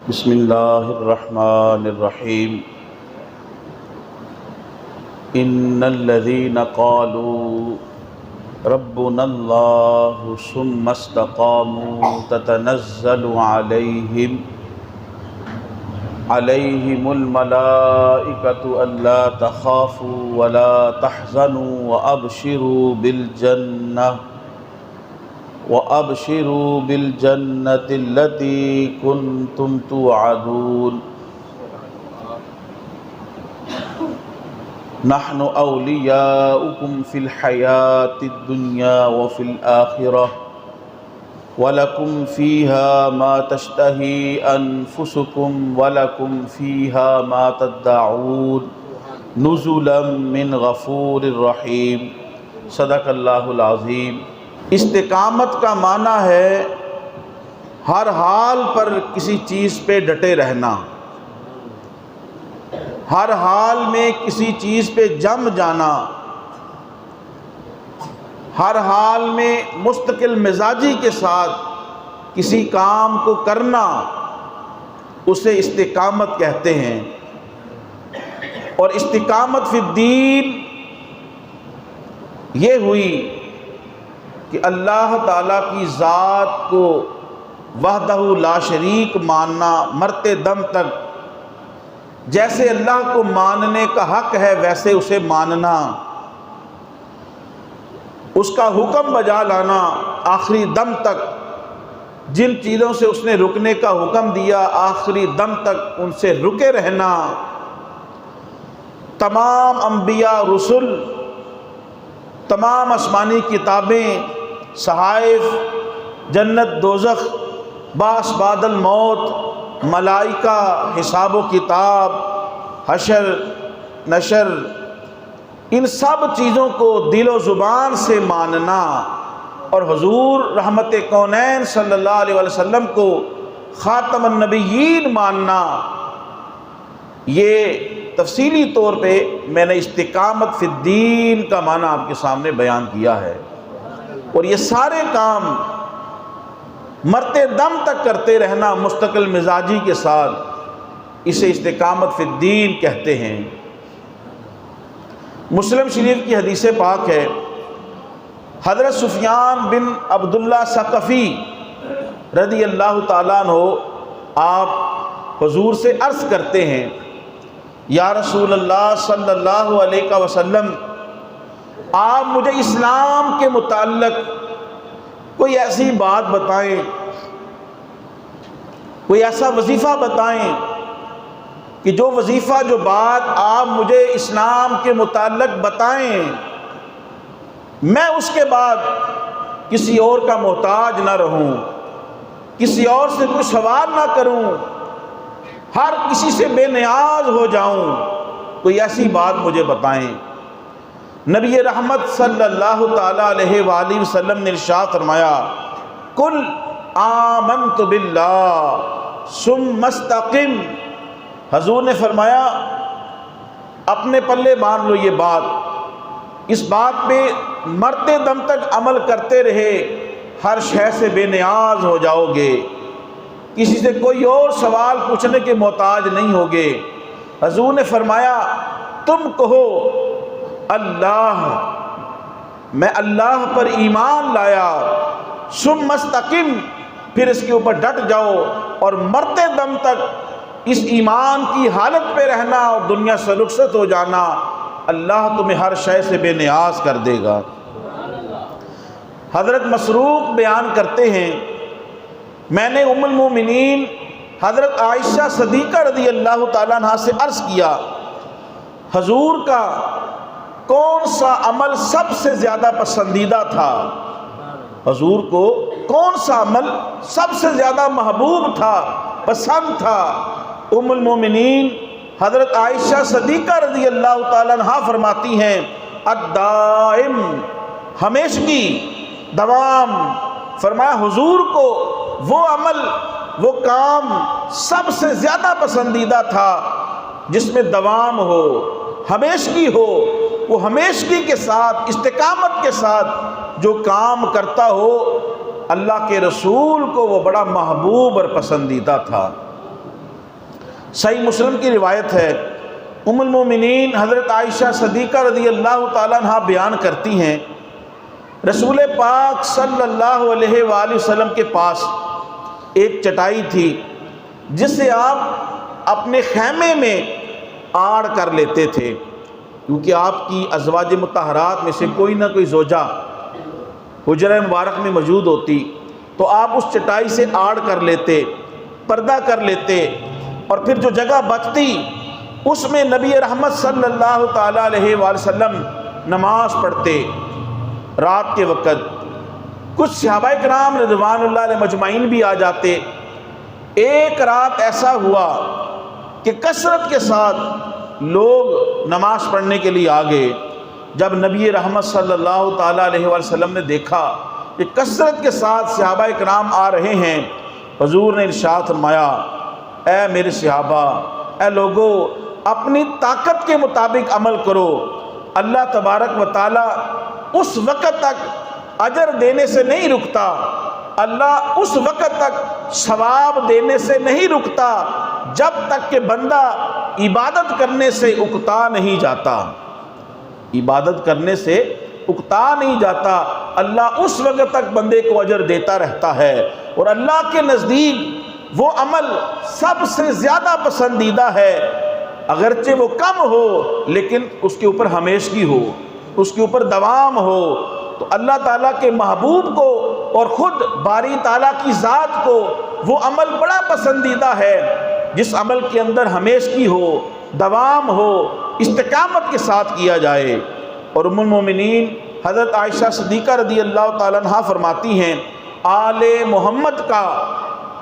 بسم اللہ الرحمن الرحیم ان الذین قالوا ربنا اللہ ثم استقاموا تتنزل علیہم الملائکۃ الا تخافوا ولا تحزنوا وَأَبْشِرُوا بِالْجَنَّةِ الَّتِي كُنْتُمْ تُوعَدُونَ نَحْنُ أَوْلِيَاؤُكُمْ فِي الْحَيَاةِ الدُّنْيَا وَفِي الْآخِرَةِ وَلَكُمْ فِيهَا مَا تَشْتَهِي أَنفُسُكُمْ وَلَكُمْ فِيهَا مَا تَدَّعُونَ نُزُلًا مِّنْ غَفُورٍ رَّحِيمٍ صدق اللہ العظیم۔ استقامت کا معنی ہے ہر حال پر کسی چیز پہ ڈٹے رہنا، ہر حال میں کسی چیز پہ جم جانا، ہر حال میں مستقل مزاجی کے ساتھ کسی کام کو کرنا، اسے استقامت کہتے ہیں۔ اور استقامت فی الدین یہ ہوئی کہ اللہ تعالیٰ کی ذات کو وحدہ لا شریک ماننا، مرتے دم تک جیسے اللہ کو ماننے کا حق ہے ویسے اسے ماننا، اس کا حکم بجا لانا آخری دم تک، جن چیزوں سے اس نے رکنے کا حکم دیا آخری دم تک ان سے رکے رہنا۔ تمام انبیاء رسل، تمام آسمانی کتابیں، صحائف، جنت دوزخ، بعث بعد الموت، ملائکہ، حساب و کتاب، حشر نشر، ان سب چیزوں کو دل و زبان سے ماننا اور حضور رحمت کونین صلی اللہ علیہ وسلم کو خاتم النبیین ماننا، یہ تفصیلی طور پہ میں نے استقامت فی الدین کا معنی آپ کے سامنے بیان کیا ہے۔ اور یہ سارے کام مرتے دم تک کرتے رہنا مستقل مزاجی کے ساتھ، اسے استقامت فی الدین کہتے ہیں۔ مسلم شریف کی حدیث پاک ہے، حضرت سفیان بن عبداللہ ثقفی رضی اللہ تعالیٰ عنہ آپ حضور سے عرض کرتے ہیں، یا رسول اللہ صلی اللہ علیہ وسلم، آپ مجھے اسلام کے متعلق کوئی ایسی بات بتائیں، کوئی ایسا وظیفہ بتائیں کہ جو وظیفہ، جو بات آپ مجھے اسلام کے متعلق بتائیں، میں اس کے بعد کسی اور کا محتاج نہ رہوں، کسی اور سے کچھ سوال نہ کروں، ہر کسی سے بے نیاز ہو جاؤں، کوئی ایسی بات مجھے بتائیں۔ نبی رحمت صلی اللہ تعالیٰ علیہ وآلہ وسلم نے ارشاد فرمایا، قل آمنت باللہ ثم استقم۔ حضور نے فرمایا اپنے پلے باندھ لو یہ بات، اس بات پہ مرتے دم تک عمل کرتے رہے، ہر شے سے بے نیاز ہو جاؤ گے، کسی سے کوئی اور سوال پوچھنے کے محتاج نہیں ہوگے۔ حضور نے فرمایا تم کہو اللہ، میں اللہ پر ایمان لایا، ثم استقم، پھر اس کے اوپر ڈٹ جاؤ اور مرتے دم تک اس ایمان کی حالت پہ رہنا اور دنیا سے رخصت ہو جانا، اللہ تمہیں ہر شے سے بے نیاز کر دے گا۔ حضرت مسروق بیان کرتے ہیں، میں نے ام المومنین حضرت عائشہ صدیقہ رضی اللہ تعالیٰ عنہ سے عرض کیا، حضور کا کون سا عمل سب سے زیادہ پسندیدہ تھا؟ حضور کو کون سا عمل سب سے زیادہ محبوب تھا، پسند تھا؟ ام المومنین حضرت عائشہ صدیقہ رضی اللہ تعالیٰ عنہ فرماتی ہیں، الدائم، ہمیشگی، دوام۔ فرمایا حضور کو وہ عمل، وہ کام سب سے زیادہ پسندیدہ تھا جس میں دوام ہو، ہمیشگی ہو، وہ ہمیشگی کے ساتھ، استقامت کے ساتھ جو کام کرتا ہو، اللہ کے رسول کو وہ بڑا محبوب اور پسندیدہ تھا۔ صحیح مسلم کی روایت ہے، ام المومنین حضرت عائشہ صدیقہ رضی اللہ تعالیٰ عنہ بیان کرتی ہیں، رسول پاک صلی اللہ علیہ وآلہ وسلم کے پاس ایک چٹائی تھی جسے آپ اپنے خیمے میں آڑ کر لیتے تھے، کیونکہ آپ کی ازواج مطہرات میں سے کوئی نہ کوئی زوجہ حجرہ مبارک میں موجود ہوتی، تو آپ اس چٹائی سے آڑ کر لیتے، پردہ کر لیتے، اور پھر جو جگہ بچتی اس میں نبی رحمت صلی اللہ تعالیٰ علیہ وآلہ وسلم نماز پڑھتے رات کے وقت۔ کچھ صحابہ کرام رضوان اللہ علیہ مجمعین بھی آ جاتے۔ ایک رات ایسا ہوا کہ کثرت کے ساتھ لوگ نماز پڑھنے کے لیے آ گئے۔ جب نبی رحمت صلی اللہ تعالیٰ علیہ وآلہ وسلم نے دیکھا کہ کثرت کے ساتھ صحابہ کرام آ رہے ہیں، حضور نے ارشاد فرمایا، اے میرے صحابہ، اے لوگو، اپنی طاقت کے مطابق عمل کرو، اللہ تبارک و تعالیٰ اس وقت تک اجر دینے سے نہیں رکتا، اللہ اس وقت تک ثواب دینے سے نہیں رکتا جب تک کہ بندہ عبادت کرنے سے اکتا نہیں جاتا۔ عبادت کرنے سے اکتا نہیں جاتا، اللہ اس وقت تک بندے کو اجر دیتا رہتا ہے، اور اللہ کے نزدیک وہ عمل سب سے زیادہ پسندیدہ ہے، اگرچہ وہ کم ہو لیکن اس کے اوپر ہمیشگی ہو، اس کے اوپر دوام ہو۔ تو اللہ تعالیٰ کے محبوب کو اور خود باری تعالیٰ کی ذات کو وہ عمل بڑا پسندیدہ ہے جس عمل کے اندر ہمیشگی ہو، دوام ہو، استقامت کے ساتھ کیا جائے۔ اور ام المومنین حضرت عائشہ صدیقہ رضی اللہ تعالیٰ عنہ فرماتی ہیں، آل محمد کا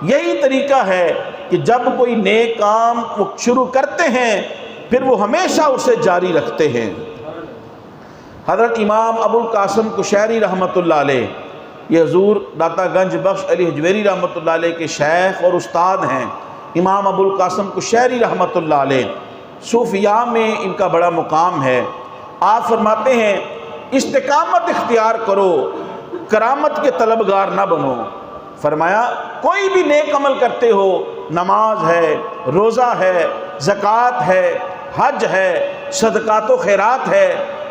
یہی طریقہ ہے کہ جب کوئی نیک کام وہ شروع کرتے ہیں پھر وہ ہمیشہ اسے جاری رکھتے ہیں۔ حضرت امام ابو القاسم کشیری رحمۃ اللہ علیہ، یہ حضور داتا گنج بخش علی حجویری رحمۃ اللہ علیہ کے شیخ اور استاد ہیں۔ امام ابو القاسم کشیری رحمۃ اللہ علیہ، صوفیاء میں ان کا بڑا مقام ہے۔ آپ فرماتے ہیں، استقامت اختیار کرو، کرامت کے طلبگار نہ بنو۔ فرمایا کوئی بھی نیک عمل کرتے ہو، نماز ہے، روزہ ہے، زکوٰۃ ہے، حج ہے، صدقات و خیرات ہے،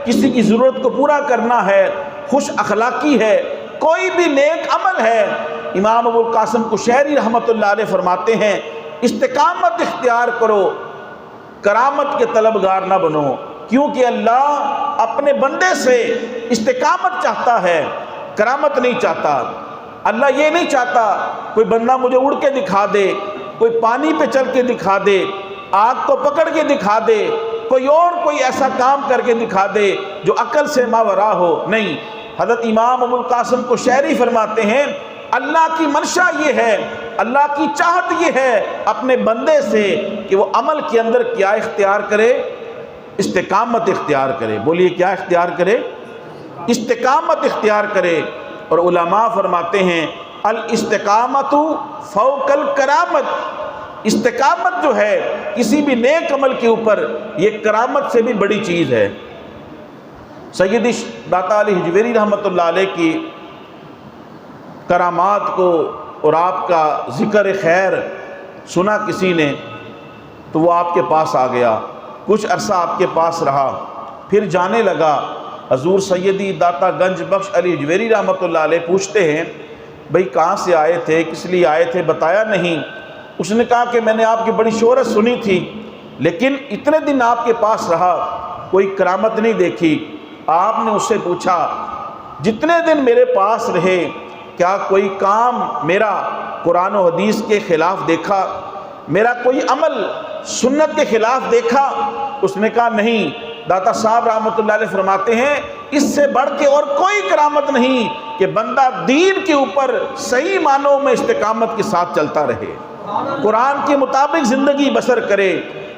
کسی کی ضرورت کو پورا کرنا ہے، خوش اخلاقی ہے، کوئی بھی نیک عمل ہے، امام ابو القاسم کشیری رحمۃ اللہ علیہ فرماتے ہیں، استقامت اختیار کرو، کرامت کے طلبگار نہ بنو، کیونکہ اللہ اپنے بندے سے استقامت چاہتا ہے، کرامت نہیں چاہتا۔ اللہ یہ نہیں چاہتا کوئی بندہ مجھے اڑ کے دکھا دے، کوئی پانی پہ چل کے دکھا دے، آگ کو پکڑ کے دکھا دے، کوئی ایسا کام کر کے دکھا دے جو عقل سے ماورا ہو، نہیں۔ حضرت امام ابو القاسم کشیری فرماتے ہیں، اللہ کی منشا یہ ہے، اللہ کی چاہت یہ ہے اپنے بندے سے کہ وہ عمل کے اندر کیا اختیار کرے، استقامت اختیار کرے۔ بولیے کیا اختیار کرے؟ استقامت اختیار کرے۔ اور علماء فرماتے ہیں، الاستقامت فوق الکرامت، استقامت جو ہے کسی بھی نیک عمل کے اوپر، یہ کرامت سے بھی بڑی چیز ہے۔ سیدی داتا علی حجویری رحمۃ اللہ علیہ کی کرامات کو اور آپ کا ذکر خیر سنا کسی نے تو وہ آپ کے پاس آ گیا، کچھ عرصہ آپ کے پاس رہا، پھر جانے لگا۔ حضور سیدی داتا گنج بخش علی حجویری رحمۃ اللہ علیہ پوچھتے ہیں، بھئی کہاں سے آئے تھے، کس لیے آئے تھے، بتایا نہیں۔ اس نے کہا کہ میں نے آپ کی بڑی شہرت سنی تھی، لیکن اتنے دن آپ کے پاس رہا، کوئی کرامت نہیں دیکھی۔ آپ نے اس سے پوچھا، جتنے دن میرے پاس رہے کیا کوئی کام میرا قرآن و حدیث کے خلاف دیکھا، میرا کوئی عمل سنت کے خلاف دیکھا؟ اس نے کہا نہیں۔ داتا صاحب رحمۃ اللہ علیہ فرماتے ہیں، اس سے بڑھ کے اور کوئی کرامت نہیں کہ بندہ دین کے اوپر صحیح معنوں میں استقامت کے ساتھ چلتا رہے، قرآن کے مطابق زندگی بسر کرے،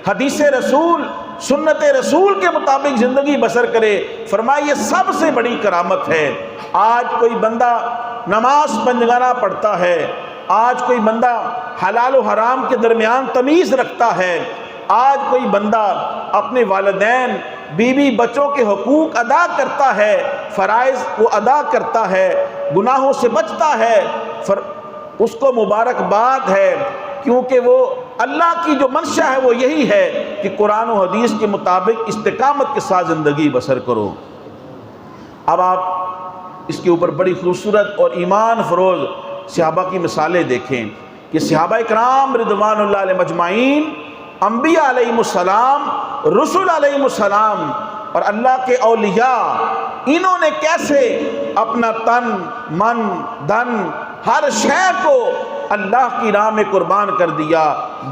حدیث رسول سنت رسول کے مطابق زندگی بسر کرے۔ فرمایا یہ سب سے بڑی کرامت ہے۔ آج کوئی بندہ نماز پنجگانہ پڑھتا ہے، آج کوئی بندہ حلال و حرام کے درمیان تمیز رکھتا ہے، آج کوئی بندہ اپنے والدین بیوی بچوں کے حقوق ادا کرتا ہے، فرائض وہ ادا کرتا ہے، گناہوں سے بچتا ہے، اس کو مبارکباد ہے کیونکہ وہ اللہ کی جو منشا ہے وہ یہی ہے کہ قرآن و حدیث کے مطابق استقامت کے ساتھ زندگی بسر کرو۔ اب آپ اس کے اوپر بڑی خوبصورت اور ایمان فروز صحابہ کی مثالیں دیکھیں کہ صحابہ اکرام رضوان اللہ علیہ مجمعین، انبیاء علیہم السلام، رسول علیہم السلام اور اللہ کے اولیاء، انہوں نے کیسے اپنا تن، من، دھن، ہر شے کو اللہ کی راہ میں قربان کر دیا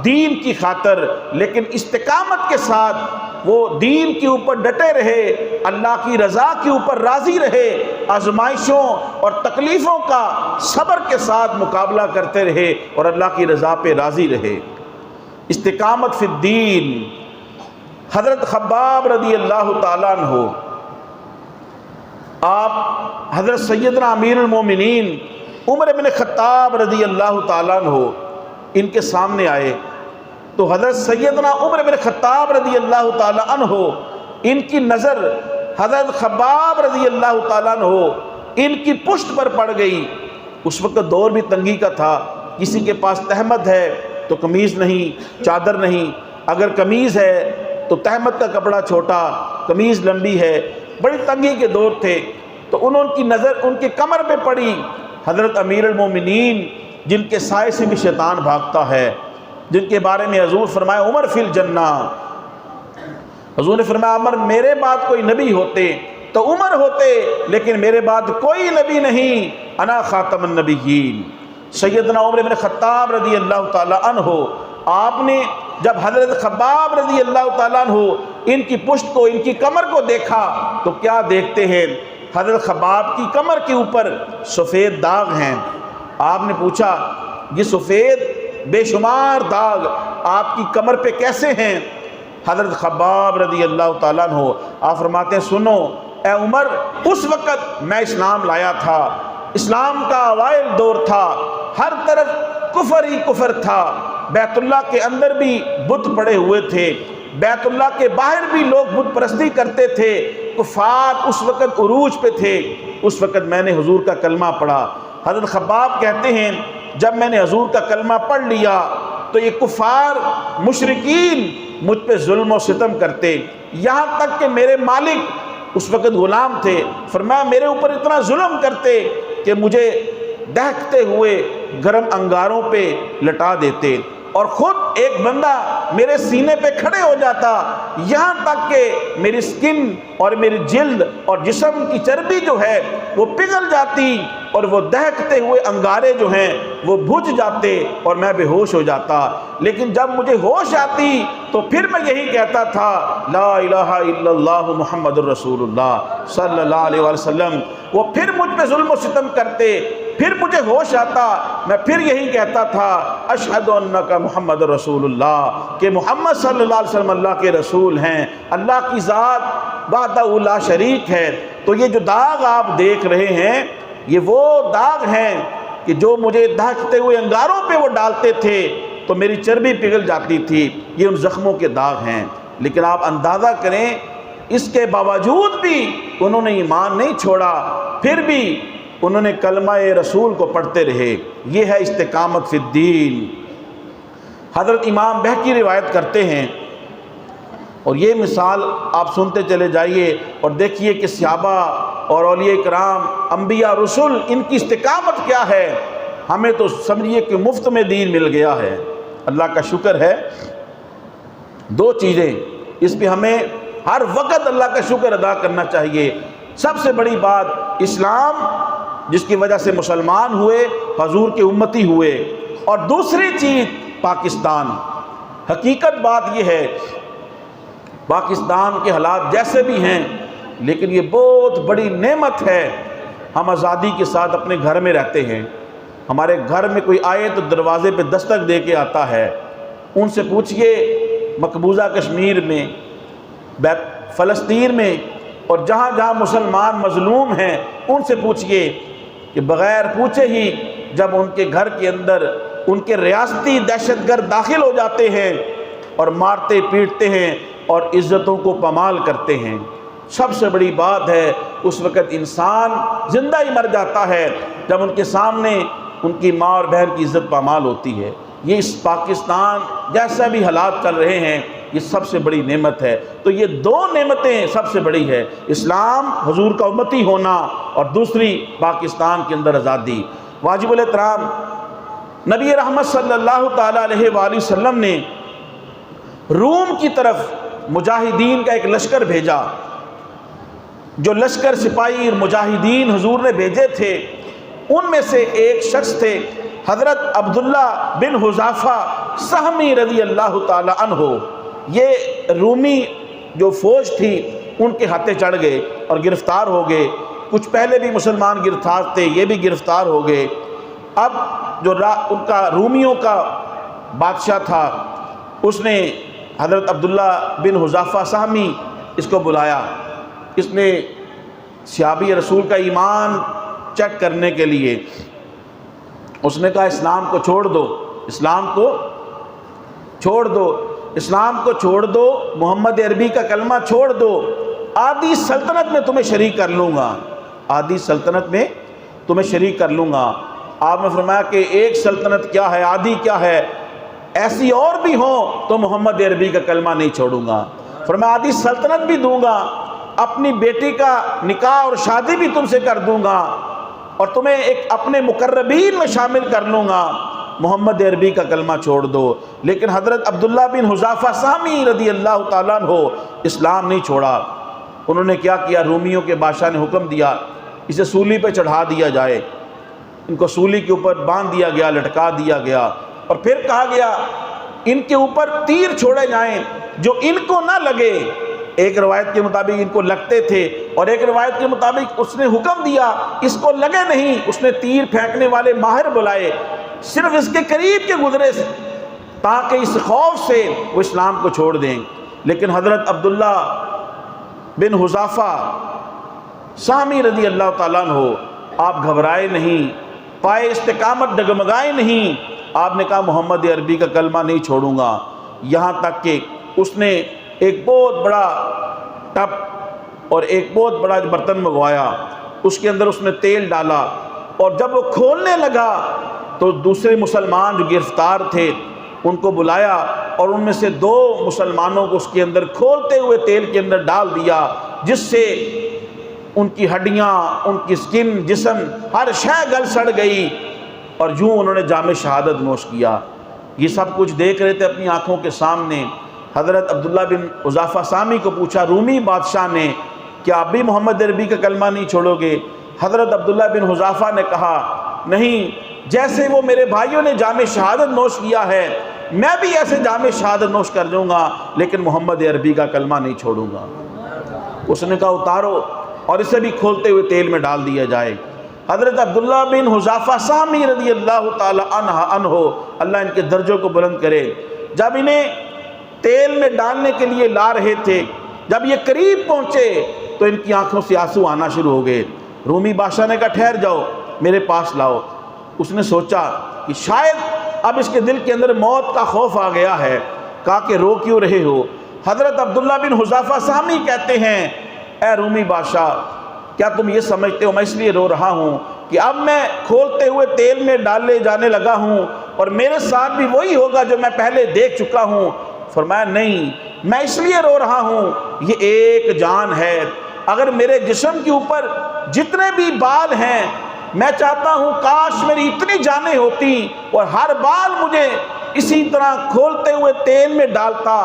دین کی خاطر، لیکن استقامت کے ساتھ وہ دین کے اوپر ڈٹے رہے، اللہ کی رضا کے اوپر راضی رہے، آزمائشوں اور تکلیفوں کا صبر کے ساتھ مقابلہ کرتے رہے اور اللہ کی رضا پہ راضی رہے۔ استقامت فی الدین۔ حضرت خباب رضی اللہ تعالیٰ عنہ، آپ حضرت سیدنا امیر المومنین عمر بن خطاب رضی اللہ تعالیٰ عنہ ان کے سامنے آئے تو حضرت سیدنا عمر بن خطاب رضی اللہ تعالیٰ عنہ ان کی نظر حضرت خباب رضی اللہ تعالیٰ عنہ ان کی پشت پر پڑ گئی۔ اس وقت دور بھی تنگی کا تھا، کسی کے پاس تہمت ہے تو قمیض نہیں، چادر نہیں، اگر قمیض ہے تو تہمت کا کپڑا چھوٹا، قمیض لمبی ہے، بڑی تنگی کے دور تھے۔ تو انہوں کی نظر ان کے کمر پہ پڑی۔ حضرت امیر المومنین جن کے سائے سے بھی شیطان بھاگتا ہے، جن کے بارے میں حضور فرمایا عمر فی الجنہ، حضور نے فرمایا عمر میرے بعد کوئی نبی ہوتے تو عمر ہوتے، لیکن میرے بعد کوئی نبی نہیں، انا خاتم النبیین۔ سیدنا عمر بن خطاب رضی اللہ تعالیٰ عنہ، آپ نے جب حضرت خباب رضی اللہ تعالیٰ عنہ ان کی پشت کو، ان کی کمر کو دیکھا تو کیا دیکھتے ہیں؟ حضرت خباب کی کمر کے اوپر سفید داغ ہیں۔ آپ نے پوچھا یہ سفید بے شمار داغ آپ کی کمر پہ کیسے ہیں؟ حضرت خباب رضی اللہ تعالیٰ عنہ آپ فرماتے ہیں سنو اے عمر، اس وقت میں اسلام لایا تھا، اسلام کا اوائل دور تھا، ہر طرف کفر ہی کفر تھا، بیت اللہ کے اندر بھی بت پڑے ہوئے تھے، بیت اللہ کے باہر بھی لوگ بت پرستی کرتے تھے، کفار اس وقت عروج پہ تھے۔ اس وقت میں نے حضور کا کلمہ پڑھا۔ حضرت خباب کہتے ہیں جب میں نے حضور کا کلمہ پڑھ لیا تو یہ کفار مشرکین مجھ پہ ظلم و ستم کرتے، یہاں تک کہ میرے مالک اس وقت غلام تھے، فرمایا میرے اوپر اتنا ظلم کرتے کہ مجھے دہکتے ہوئے گرم انگاروں پہ لٹا دیتے، اور خود ایک بندہ میرے سینے پہ کھڑے ہو جاتا، یہاں تک کہ میری سکن اور میری جلد اور جسم کی چربی جو ہے وہ پگھل جاتی اور وہ دہکتے ہوئے انگارے جو ہیں وہ بجھ جاتے اور میں بے ہوش ہو جاتا۔ لیکن جب مجھے ہوش آتی تو پھر میں یہی کہتا تھا لا الہ الا اللہ محمد الرسول اللہ صلی اللہ علیہ وسلم۔ وہ پھر مجھ پہ ظلم و ستم کرتے، پھر مجھے ہوش آتا، میں پھر یہی کہتا تھا اشہد انک محمد رسول اللہ، کہ محمد صلی اللہ علیہ وسلم اللہ کے رسول ہیں، اللہ کی ذات وحدہ لا شریک ہے۔ تو یہ جو داغ آپ دیکھ رہے ہیں یہ وہ داغ ہیں کہ جو مجھے دہکتے ہوئے انگاروں پہ وہ ڈالتے تھے تو میری چربی پگھل جاتی تھی، یہ ان زخموں کے داغ ہیں۔ لیکن آپ اندازہ کریں اس کے باوجود بھی انہوں نے ایمان نہیں چھوڑا، پھر بھی انہوں نے کلمہ رسول کو پڑھتے رہے۔ یہ ہے استقامت فی الدین۔ حضرت امام بہقی روایت کرتے ہیں، اور یہ مثال آپ سنتے چلے جائیے اور دیکھیے کہ صحابہ اور اولیاء کرام، انبیاء، رسول، ان کی استقامت کیا ہے۔ ہمیں تو سمجھیے کہ مفت میں دین مل گیا ہے، اللہ کا شکر ہے۔ دو چیزیں اس پہ ہمیں ہر وقت اللہ کا شکر ادا کرنا چاہیے۔ سب سے بڑی بات اسلام، جس کی وجہ سے مسلمان ہوئے، حضور کے امتی ہوئے، اور دوسری چیز پاکستان۔ حقیقت بات یہ ہے پاکستان کے حالات جیسے بھی ہیں، لیکن یہ بہت بڑی نعمت ہے۔ ہم آزادی کے ساتھ اپنے گھر میں رہتے ہیں، ہمارے گھر میں کوئی آئے تو دروازے پہ دستک دے کے آتا ہے۔ ان سے پوچھئے مقبوضہ کشمیر میں، فلسطین میں، اور جہاں جہاں مسلمان مظلوم ہیں ان سے پوچھئے کہ بغیر پوچھے ہی جب ان کے گھر کے اندر ان کے ریاستی دہشت گرد داخل ہو جاتے ہیں اور مارتے پیٹتے ہیں اور عزتوں کو پامال کرتے ہیں۔ سب سے بڑی بات ہے اس وقت انسان زندہ ہی مر جاتا ہے جب ان کے سامنے ان کی ماں اور بہن کی عزت پامال ہوتی ہے۔ یہ اس پاکستان جیسا بھی حالات چل رہے ہیں یہ سب سے بڑی نعمت ہے۔ تو یہ دو نعمتیں سب سے بڑی ہے، اسلام، حضور کا امتی ہونا، اور دوسری پاکستان کے اندر آزادی۔ واجب الاحترام نبی رحمت صلی اللہ تعالیٰ علیہ وآلہ وسلم نے روم کی طرف مجاہدین کا ایک لشکر بھیجا۔ جو لشکر سپاہی اور مجاہدین حضور نے بھیجے تھے ان میں سے ایک شخص تھے حضرت عبداللہ بن حذافہ سہمی رضی اللہ تعالیٰ عنہ۔ یہ رومی جو فوج تھی ان کے ہاتھے چڑھ گئے اور گرفتار ہو گئے۔ کچھ پہلے بھی مسلمان گرفتار تھے، یہ بھی گرفتار ہو گئے۔ اب جو ان کا رومیوں کا بادشاہ تھا اس نے حضرت عبداللہ بن حذافہ سہمی اس کو بلایا۔ اس نے صحابی رسول کا ایمان چیک کرنے کے لیے اس نے کہا اسلام کو چھوڑ دو، اسلام کو چھوڑ دو، اسلام کو چھوڑ دو، محمد عربی کا کلمہ چھوڑ دو، آدھی سلطنت میں تمہیں شریک کر لوں گا، آدھی سلطنت میں تمہیں شریک کر لوں گا۔ آپ نے فرمایا کہ ایک سلطنت کیا ہے، آدھی کیا ہے، ایسی اور بھی ہوں تو محمد عربی کا کلمہ نہیں چھوڑوں گا۔ فرمایا آدھی سلطنت بھی دوں گا، اپنی بیٹی کا نکاح اور شادی بھی تم سے کر دوں گا، اور تمہیں ایک اپنے مقربین میں شامل کر لوں گا، محمد عربی کا کلمہ چھوڑ دو۔ لیکن حضرت عبداللہ بن حذافہ سہمی رضی اللہ تعالیٰ عنہ اسلام نہیں چھوڑا۔ انہوں نے کیا کیا، رومیوں کے بادشاہ نے حکم دیا اسے سولی پہ چڑھا دیا جائے، ان کو سولی کے اوپر باندھ دیا گیا، لٹکا دیا گیا، اور پھر کہا گیا ان کے اوپر تیر چھوڑے جائیں جو ان کو نہ لگے۔ ایک روایت کے مطابق ان کو لگتے تھے، اور ایک روایت کے مطابق اس نے حکم دیا اس کو لگے نہیں، اس نے تیر پھینکنے والے ماہر بلائے، صرف اس کے قریب کے گزرے تاکہ اس خوف سے وہ اسلام کو چھوڑ دیں۔ لیکن حضرت عبداللہ بن حذافہ سہمی رضی اللہ تعالیٰ عنہ آپ گھبرائے نہیں، پائے استقامت ڈگمگائے نہیں، آپ نے کہا محمد عربی کا کلمہ نہیں چھوڑوں گا، یہاں تک کہ اس نے ایک بہت بڑا ٹب اور ایک بہت بڑا برتن منگوایا، اس کے اندر اس نے تیل ڈالا، اور جب وہ کھولنے لگا تو دوسرے مسلمان جو گرفتار تھے ان کو بلایا، اور ان میں سے دو مسلمانوں کو اس کے اندر کھولتے ہوئے تیل کے اندر ڈال دیا، جس سے ان کی ہڈیاں، ان کی سکن، جسم، ہر شے گل سڑ گئی، اور یوں انہوں نے جام شہادت نوش کیا۔ یہ سب کچھ دیکھ رہے تھے اپنی آنکھوں کے سامنے۔ حضرت عبداللہ بن حذافہ سہمی کو پوچھا رومی بادشاہ نے کیا آپ بھی محمد عربی کا کلمہ نہیں چھوڑو گے؟ حضرت عبداللہ بن حذافہ نے کہا نہیں، جیسے وہ میرے بھائیوں نے جام شہادت نوش کیا ہے میں بھی ایسے جام شہادت نوش کر دوں گا، لیکن محمد عربی کا کلمہ نہیں چھوڑوں گا۔ اس نے کہا اتارو اور اسے بھی کھولتے ہوئے تیل میں ڈال دیا جائے۔ حضرت عبداللہ بن حذافہ سہمی رضی اللہ تعالی عنہ، اللہ ان کے درجوں کو بلند کرے، جب انہیں تیل میں ڈالنے کے لیے لا رہے تھے، جب یہ قریب پہنچے تو ان کی آنکھوں سے آنسو آنا شروع ہو گئے۔ رومی بادشاہ نے کہا ٹھہر جاؤ، میرے پاس لاؤ۔ اس نے سوچا کہ شاید اب اس کے دل کے اندر موت کا خوف آ گیا ہے، کہا کہ رو کیوں رہے ہو؟ حضرت عبداللہ بن حذافہ سہمی کہتے ہیں اے رومی بادشاہ، کیا تم یہ سمجھتے ہو میں اس لیے رو رہا ہوں کہ اب میں کھولتے ہوئے تیل میں ڈالے جانے لگا ہوں اور میرے ساتھ بھی وہی ہوگا جو میں پہلے دیکھ چکا ہوں؟ فرمایا نہیں، میں اس لیے رو رہا ہوں یہ ایک جان ہے، اگر میرے جسم کے اوپر جتنے بھی بال ہیں میں چاہتا ہوں کاش میری اتنی جانیں ہوتی اور ہر بال مجھے اسی طرح کھولتے ہوئے تیل میں ڈالتا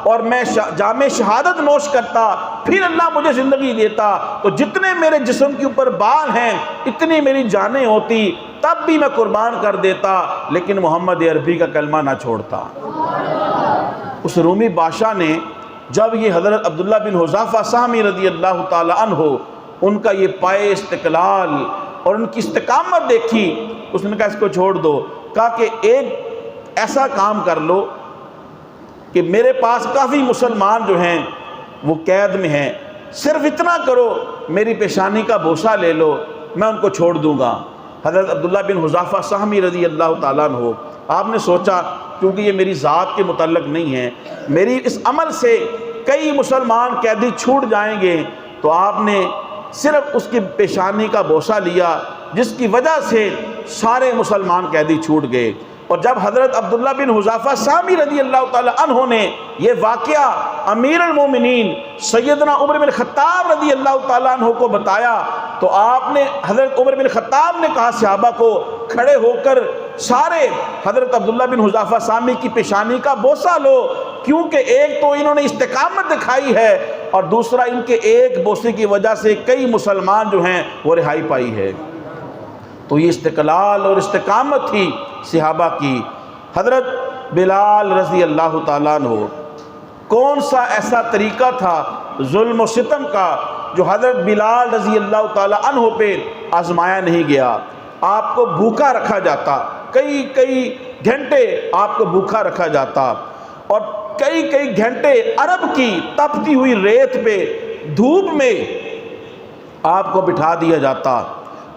اور میں جام شہادت نوش کرتا، پھر اللہ مجھے زندگی دیتا تو جتنے میرے جسم کے اوپر بال ہیں اتنی میری جانیں ہوتی، تب بھی میں قربان کر دیتا، لیکن محمد عربی کا کلمہ نہ چھوڑتا۔ اس رومی بادشاہ نے جب یہ حضرت عبداللہ بن حذافہ سہمی رضی اللہ تعالی عنہ ان کا یہ پائے استقلال اور ان کی استقامت دیکھی، اس نے کہا اس کو چھوڑ دو۔ کہا کہ ایک ایسا کام کر لو کہ میرے پاس کافی مسلمان جو ہیں وہ قید میں ہیں، صرف اتنا کرو میری پیشانی کا بوسہ لے لو، میں ان کو چھوڑ دوں گا۔ حضرت عبداللہ بن حذافہ سہمی رضی اللہ تعالیٰ عنہ آپ نے سوچا کیونکہ یہ میری ذات کے متعلق نہیں ہے، میری اس عمل سے کئی مسلمان قیدی چھوٹ جائیں گے، تو آپ نے صرف اس کی پیشانی کا بوسہ لیا جس کی وجہ سے سارے مسلمان قیدی چھوٹ گئے، اور جب حضرت عبداللہ بن حذافہ سامی رضی اللہ تعالی عنہ نے یہ واقعہ امیر المومنین سیدنا عمر بن خطاب رضی اللہ تعالیٰ عنہ کو بتایا تو آپ نے حضرت عمر بن خطاب نے کہا صحابہ کو کھڑے ہو کر سارے حضرت عبداللہ بن حذافہ سامی کی پیشانی کا بوسہ لو، کیونکہ ایک تو انہوں نے استقامت دکھائی ہے اور دوسرا ان کے ایک بوسے کی وجہ سے کئی مسلمان جو ہیں وہ رہائی پائی ہے۔ تو یہ استقلال اور استقامت تھی صحابہ کی۔ حضرت بلال رضی اللہ تعالیٰ عنہ، کون سا ایسا طریقہ تھا ظلم و ستم کا جو حضرت بلال رضی اللہ تعالیٰ عنہ پہ آزمایا نہیں گیا؟ آپ کو بھوکا رکھا جاتا، کئی گھنٹے آپ کو بھوکا رکھا جاتا، اور کئی گھنٹے عرب کی تپتی ہوئی ریت پہ دھوپ میں آپ کو بٹھا دیا جاتا،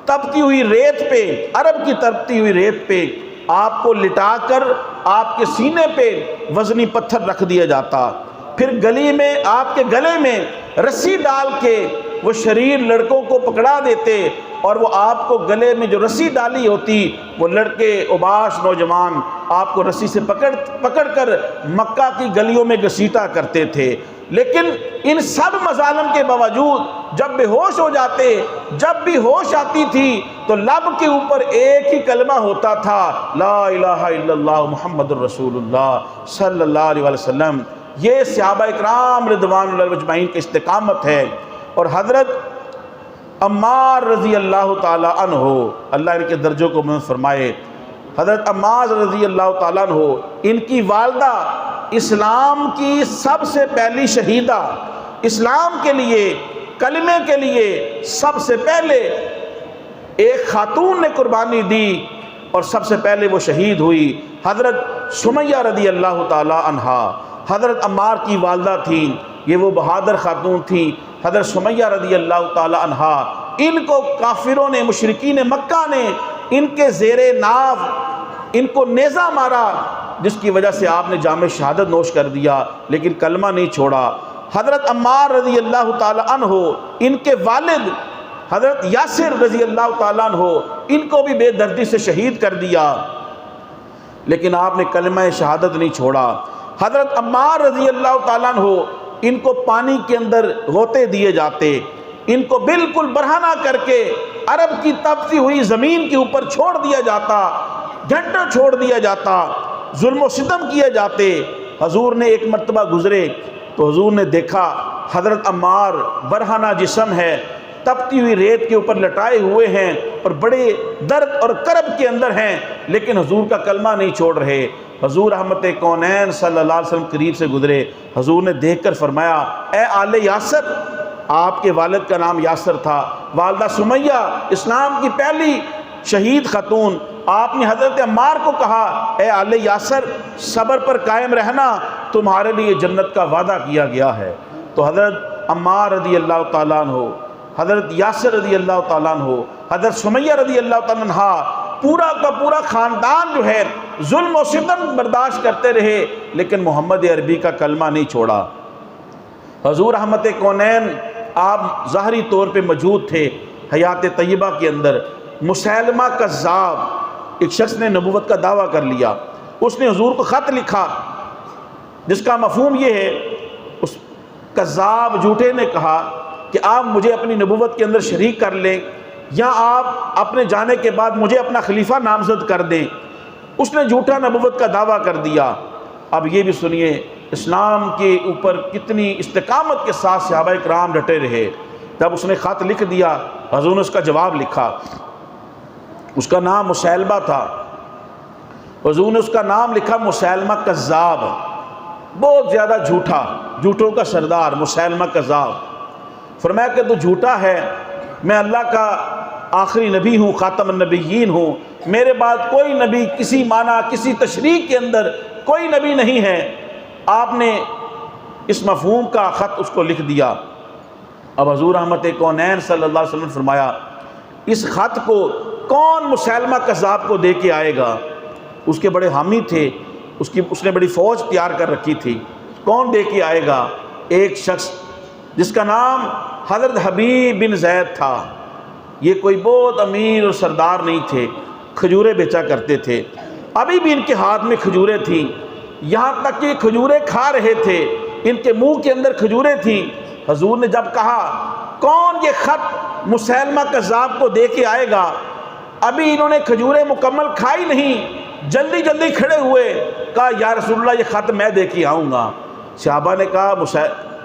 تپتی ہوئی ریت پہ، عرب کی تپتی ہوئی ریت پہ آپ کو لٹا کر آپ کے سینے پہ وزنی پتھر رکھ دیا جاتا، پھر گلی میں آپ کے گلے میں رسی ڈال کے وہ شریر لڑکوں کو پکڑا دیتے، اور وہ آپ کو گلے میں جو رسی ڈالی ہوتی وہ لڑکے اوباش نوجوان آپ کو رسی سے پکڑ کر مکہ کی گلیوں میں گھسیٹا کرتے تھے۔ لیکن ان سب مظالم کے باوجود جب بے ہوش ہو جاتے، جب بھی ہوش آتی تھی تو لب کے اوپر ایک ہی کلمہ ہوتا تھا، لا الہ الا اللہ محمد الرسول اللہ صلی اللہ علیہ وسلم۔ یہ صحابہ اکرام رضوان اللہ اجمعین کی استقامت ہے۔ اور حضرت عمار رضی اللہ تعالیٰ عنہ، اللہ ان کے درجوں کو بلند فرمائے، حضرت عمار رضی اللہ تعالیٰ عنہ، ان کی والدہ اسلام کی سب سے پہلی شہیدہ، اسلام کے لیے، کلمے کے لیے سب سے پہلے ایک خاتون نے قربانی دی اور سب سے پہلے وہ شہید ہوئی، حضرت سمیہ رضی اللہ تعالیٰ عنہا۔ حضرت عمار کی والدہ تھیں، یہ وہ بہادر خاتون تھیں حضرت سمیہ رضی اللہ تعالیٰ عنہا۔ ان کو کافروں نے، مشرکین مکہ نے ان کے زیر ناو ان کو نیزہ مارا، جس کی وجہ سے آپ نے جام شہادت نوش کر دیا، لیکن کلمہ نہیں چھوڑا۔ حضرت عمار رضی اللہ تعالیٰ عنہ، ان کے والد حضرت یاسر رضی اللہ تعالیٰ عنہ، ان کو بھی بے دردی سے شہید کر دیا، لیکن آپ نے کلمہ شہادت نہیں چھوڑا۔ حضرت عمار رضی اللہ تعالیٰ عنہ، ان کو پانی کے اندر غوطے دیے جاتے، ان کو بالکل برہنہ کر کے عرب کی تپتی ہوئی زمین کے اوپر چھوڑ دیا جاتا، گھنٹوں چھوڑ دیا جاتا، ظلم و ستم کیے جاتے۔ حضور نے ایک مرتبہ گزرے تو حضور نے دیکھا حضرت عمار برہنہ جسم ہے، تپتی ہوئی ریت کے اوپر لٹائے ہوئے ہیں اور بڑے درد اور کرب کے اندر ہیں، لیکن حضور کا کلمہ نہیں چھوڑ رہے۔ حضور رحمت کونین صلی اللہ علیہ وسلم قریب سے گزرے، حضور نے دیکھ کر فرمایا، اے آل یاسر، آپ کے والد کا نام یاسر تھا، والدہ سمیہ اسلام کی پہلی شہید خاتون، آپ نے حضرت عمار کو کہا، اے آل یاسر، صبر پر قائم رہنا، تمہارے لیے جنت کا وعدہ کیا گیا ہے۔ تو حضرت عمار رضی اللہ تعالیٰ عنہ، حضرت یاسر رضی اللہ تعالیٰ عنہ، حضرت سمیہ رضی اللہ تعالیٰ عنہ، پورا کا پورا خاندان جو ہے ظلم و ستم برداشت کرتے رہے، لیکن محمد عربی کا کلمہ نہیں چھوڑا۔ حضور رحمت کونین آپ ظاہری طور پہ موجود تھے حیات طیبہ کے اندر۔ مسیلمہ کذاب، ایک شخص نے نبوت کا دعویٰ کر لیا، اس نے حضور کو خط لکھا جس کا مفہوم یہ ہے، اس کذاب جھوٹے نے کہا کہ آپ مجھے اپنی نبوت کے اندر شریک کر لیں، یا آپ اپنے جانے کے بعد مجھے اپنا خلیفہ نامزد کر دیں۔ اس نے جھوٹا نبوت کا دعویٰ کر دیا۔ اب یہ بھی سنیے اسلام کے اوپر کتنی استقامت کے ساتھ صحابہ کرام ڈٹے رہے۔ جب اس نے خط لکھ دیا، حضور نے اس کا جواب لکھا، اس کا نام مسیلمہ تھا، حضور نے اس کا نام لکھا مسیلمہ کذاب، بہت زیادہ جھوٹا، جھوٹوں کا سردار مسیلمہ کذاب۔ فرمایا کہ تو جھوٹا ہے، میں اللہ کا آخری نبی ہوں، خاتم النبیین ہوں، میرے بعد کوئی نبی کسی معنی کسی تشریح کے اندر کوئی نبی نہیں ہے۔ آپ نے اس مفہوم کا خط اس کو لکھ دیا۔ اب حضور رحمت کونین صلی اللہ علیہ وسلم نے فرمایا، اس خط کو کون مسیلمہ کذاب کو دے کے آئے گا؟ اس کے بڑے حامی تھے، اس نے بڑی فوج تیار کر رکھی تھی، کون دے کے آئے گا؟ ایک شخص جس کا نام حضرت حبیب بن زید تھا۔ یہ کوئی بہت امیر اور سردار نہیں تھے، کھجورے بیچا کرتے تھے۔ ابھی بھی ان کے ہاتھ میں کھجوریں تھیں، یہاں تک کہ کھجوریں کھا رہے تھے، ان کے منہ کے اندر کھجوریں تھیں۔ حضور نے جب کہا کون یہ خط مسیلمہ کذاب کو دے کے آئے گا، ابھی انہوں نے کھجوریں مکمل کھائی نہیں، جلدی جلدی کھڑے ہوئے، کہا یا رسول اللہ یہ خط میں دے کے آؤں گا۔ صحابہ نے کہا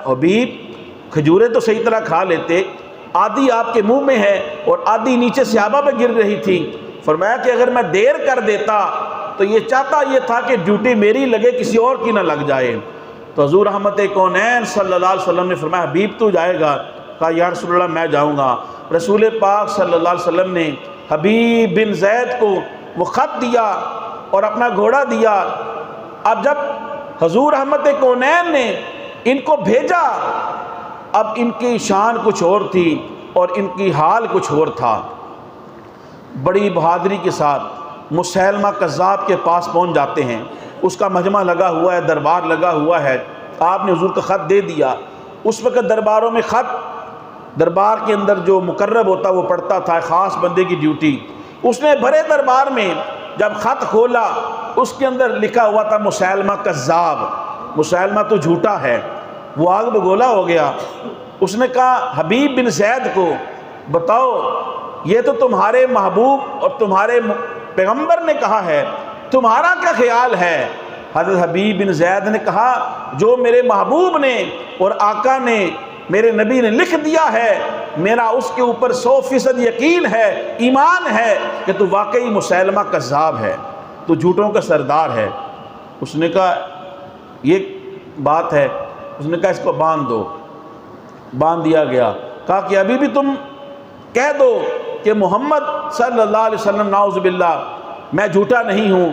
حبیب کھجوریں تو صحیح طرح کھا لیتے، آدھی آپ کے منہ میں ہے اور آدھی نیچے صحابہ پہ گر رہی تھی۔ فرمایا کہ اگر میں دیر کر دیتا تو یہ چاہتا یہ تھا کہ ڈیوٹی میری لگے، کسی اور کی نہ لگ جائے۔ تو حضور رحمت کونین صلی اللہ علیہ وسلم نے فرمایا حبیب تو جائے گا؟ کہا یا رسول اللہ میں جاؤں گا۔ رسول پاک صلی اللہ علیہ وسلم نے حبیب بن زید کو وہ خط دیا اور اپنا گھوڑا دیا۔ اب جب حضور رحمت کونین نے ان کو بھیجا، اب ان کی شان کچھ اور تھی اور ان کی حال کچھ اور تھا۔ بڑی بہادری کے ساتھ مسیلمہ کذاب کے پاس پہنچ جاتے ہیں، اس کا مجمع لگا ہوا ہے، دربار لگا ہوا ہے، آپ نے حضور کا خط دے دیا۔ اس وقت درباروں میں خط، دربار کے اندر جو مقرب ہوتا وہ پڑھتا تھا، خاص بندے کی ڈیوٹی۔ اس نے بڑے دربار میں جب خط کھولا، اس کے اندر لکھا ہوا تھا مسیلمہ کذاب، مسیلمہ تو جھوٹا ہے۔ وہ آگ بگولا ہو گیا۔ اس نے کہا حبیب بن زید کو بتاؤ یہ تو تمہارے محبوب اور تمہارے پیغمبر نے کہا ہے، تمہارا کیا خیال ہے؟ حضرت حبیب بن زید نے کہا جو میرے محبوب نے اور آقا نے، میرے نبی نے لکھ دیا ہے، میرا اس کے اوپر 100% یقین ہے، ایمان ہے کہ تو واقعی مسیلمہ کذاب ہے، تو جھوٹوں کا سردار ہے۔ اس نے کہا یہ بات ہے۔ اس نے کہا اس کو باندھ دو۔ باندھ دیا گیا۔ کہا کہ ابھی بھی تم کہہ دو کہ محمد صلی اللہ علیہ وسلم نعوذ باللہ میں جھوٹا نہیں ہوں،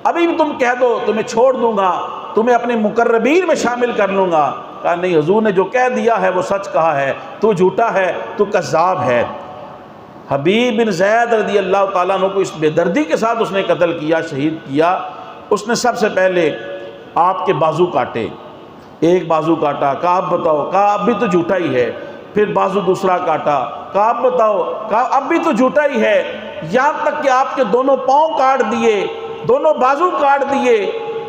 ابھی بھی تم کہہ دو تو میں چھوڑ دوں گا، تمہیں اپنے مقربین میں شامل کر لوں گا۔ کہا نہیں، حضور نے جو کہہ دیا ہے وہ سچ کہا ہے، تو جھوٹا ہے، تو کذاب ہے۔ حبیب بن زید رضی اللہ تعالیٰ عنہ کو اس بے دردی کے ساتھ اس نے قتل کیا، شہید کیا۔ اس نے سب سے پہلے آپ کے بازو کاٹے، ایک بازو کاٹا، کہا اب بتاؤ، کہا اب بھی تو جھوٹا ہی ہے۔ پھر بازو دوسرا کاٹا، کہا اب بتاؤ، کہا اب بھی تو جھوٹا ہی ہے۔ یہاں تک کہ آپ کے دونوں پاؤں کاٹ دیے، دونوں بازو کاٹ دیے۔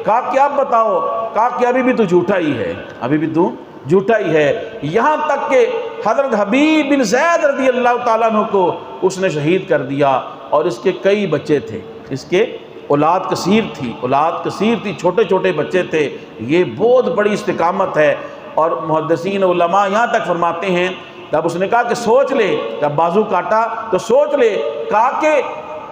کہا کہ اب بتاؤ، کہا کہ ابھی بھی تو جھوٹا ہی ہے، ابھی بھی تو جھوٹا ہی ہے۔ یہاں تک کہ حضرت حبیب بن زید رضی اللہ تعالیٰ عنہ کو اس نے شہید کر دیا، اور اس کے کئی بچے تھے، اس کے اولاد کثیر تھی، چھوٹے چھوٹے بچے تھے۔ یہ بہت بڑی استقامت ہے۔ اور محدثین علماء یہاں تک فرماتے ہیں جب اس نے کہا کہ سوچ لے، جب بازو کاٹا تو سوچ لے، کہا کہ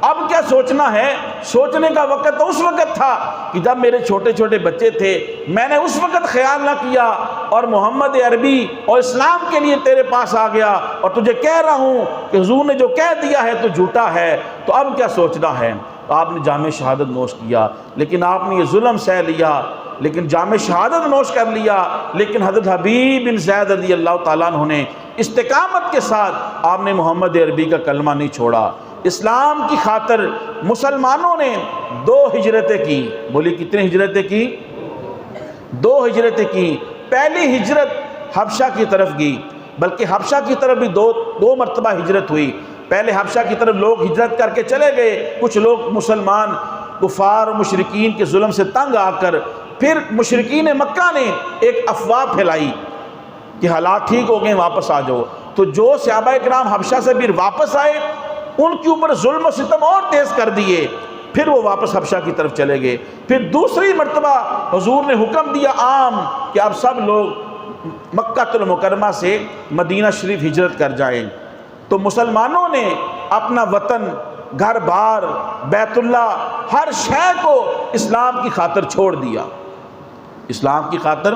اب کیا سوچنا ہے، سوچنے کا وقت تو اس وقت تھا کہ جب میرے چھوٹے چھوٹے بچے تھے، میں نے اس وقت خیال نہ کیا، اور محمد عربی اور اسلام کے لیے تیرے پاس آ گیا اور تجھے کہہ رہا ہوں کہ حضور نے جو کہہ دیا ہے تو جھوٹا ہے، تو اب کیا سوچنا ہے۔ آپ نے جام شہادت نوش کیا، لیکن آپ نے یہ ظلم سہ لیا، لیکن جام شہادت نوش کر لیا، لیکن حضرت حبیب بن زید رضی اللہ تعالیٰ عنہ نے استقامت کے ساتھ آپ نے محمد عربی کا کلمہ نہیں چھوڑا۔ اسلام کی خاطر مسلمانوں نے 2 ہجرتیں کی۔ بولی کتنی ہجرتیں کی؟ 2 ہجرتیں کی۔ پہلی ہجرت حبشہ کی طرف کی، بلکہ حبشہ کی طرف بھی دو مرتبہ ہجرت ہوئی۔ پہلے حبشہ کی طرف لوگ ہجرت کر کے چلے گئے، کچھ لوگ مسلمان کفار و مشرکین کے ظلم سے تنگ آ کر، پھر مشرکین مکہ نے ایک افواہ پھیلائی کہ حالات ٹھیک ہو گئے، واپس آ جاؤ۔ تو جو صحابہ کرام حبشہ سے پھر واپس آئے، ان کے اوپر ظلم و ستم اور تیز کر دیے، پھر وہ واپس حبشہ کی طرف چلے گئے۔ پھر دوسری مرتبہ حضور نے حکم دیا عام کہ اب سب لوگ مکہ المکرمہ سے مدینہ شریف ہجرت کر جائیں۔ تو مسلمانوں نے اپنا وطن، گھر بار، بیت اللہ، ہر شے کو اسلام کی خاطر چھوڑ دیا، اسلام کی خاطر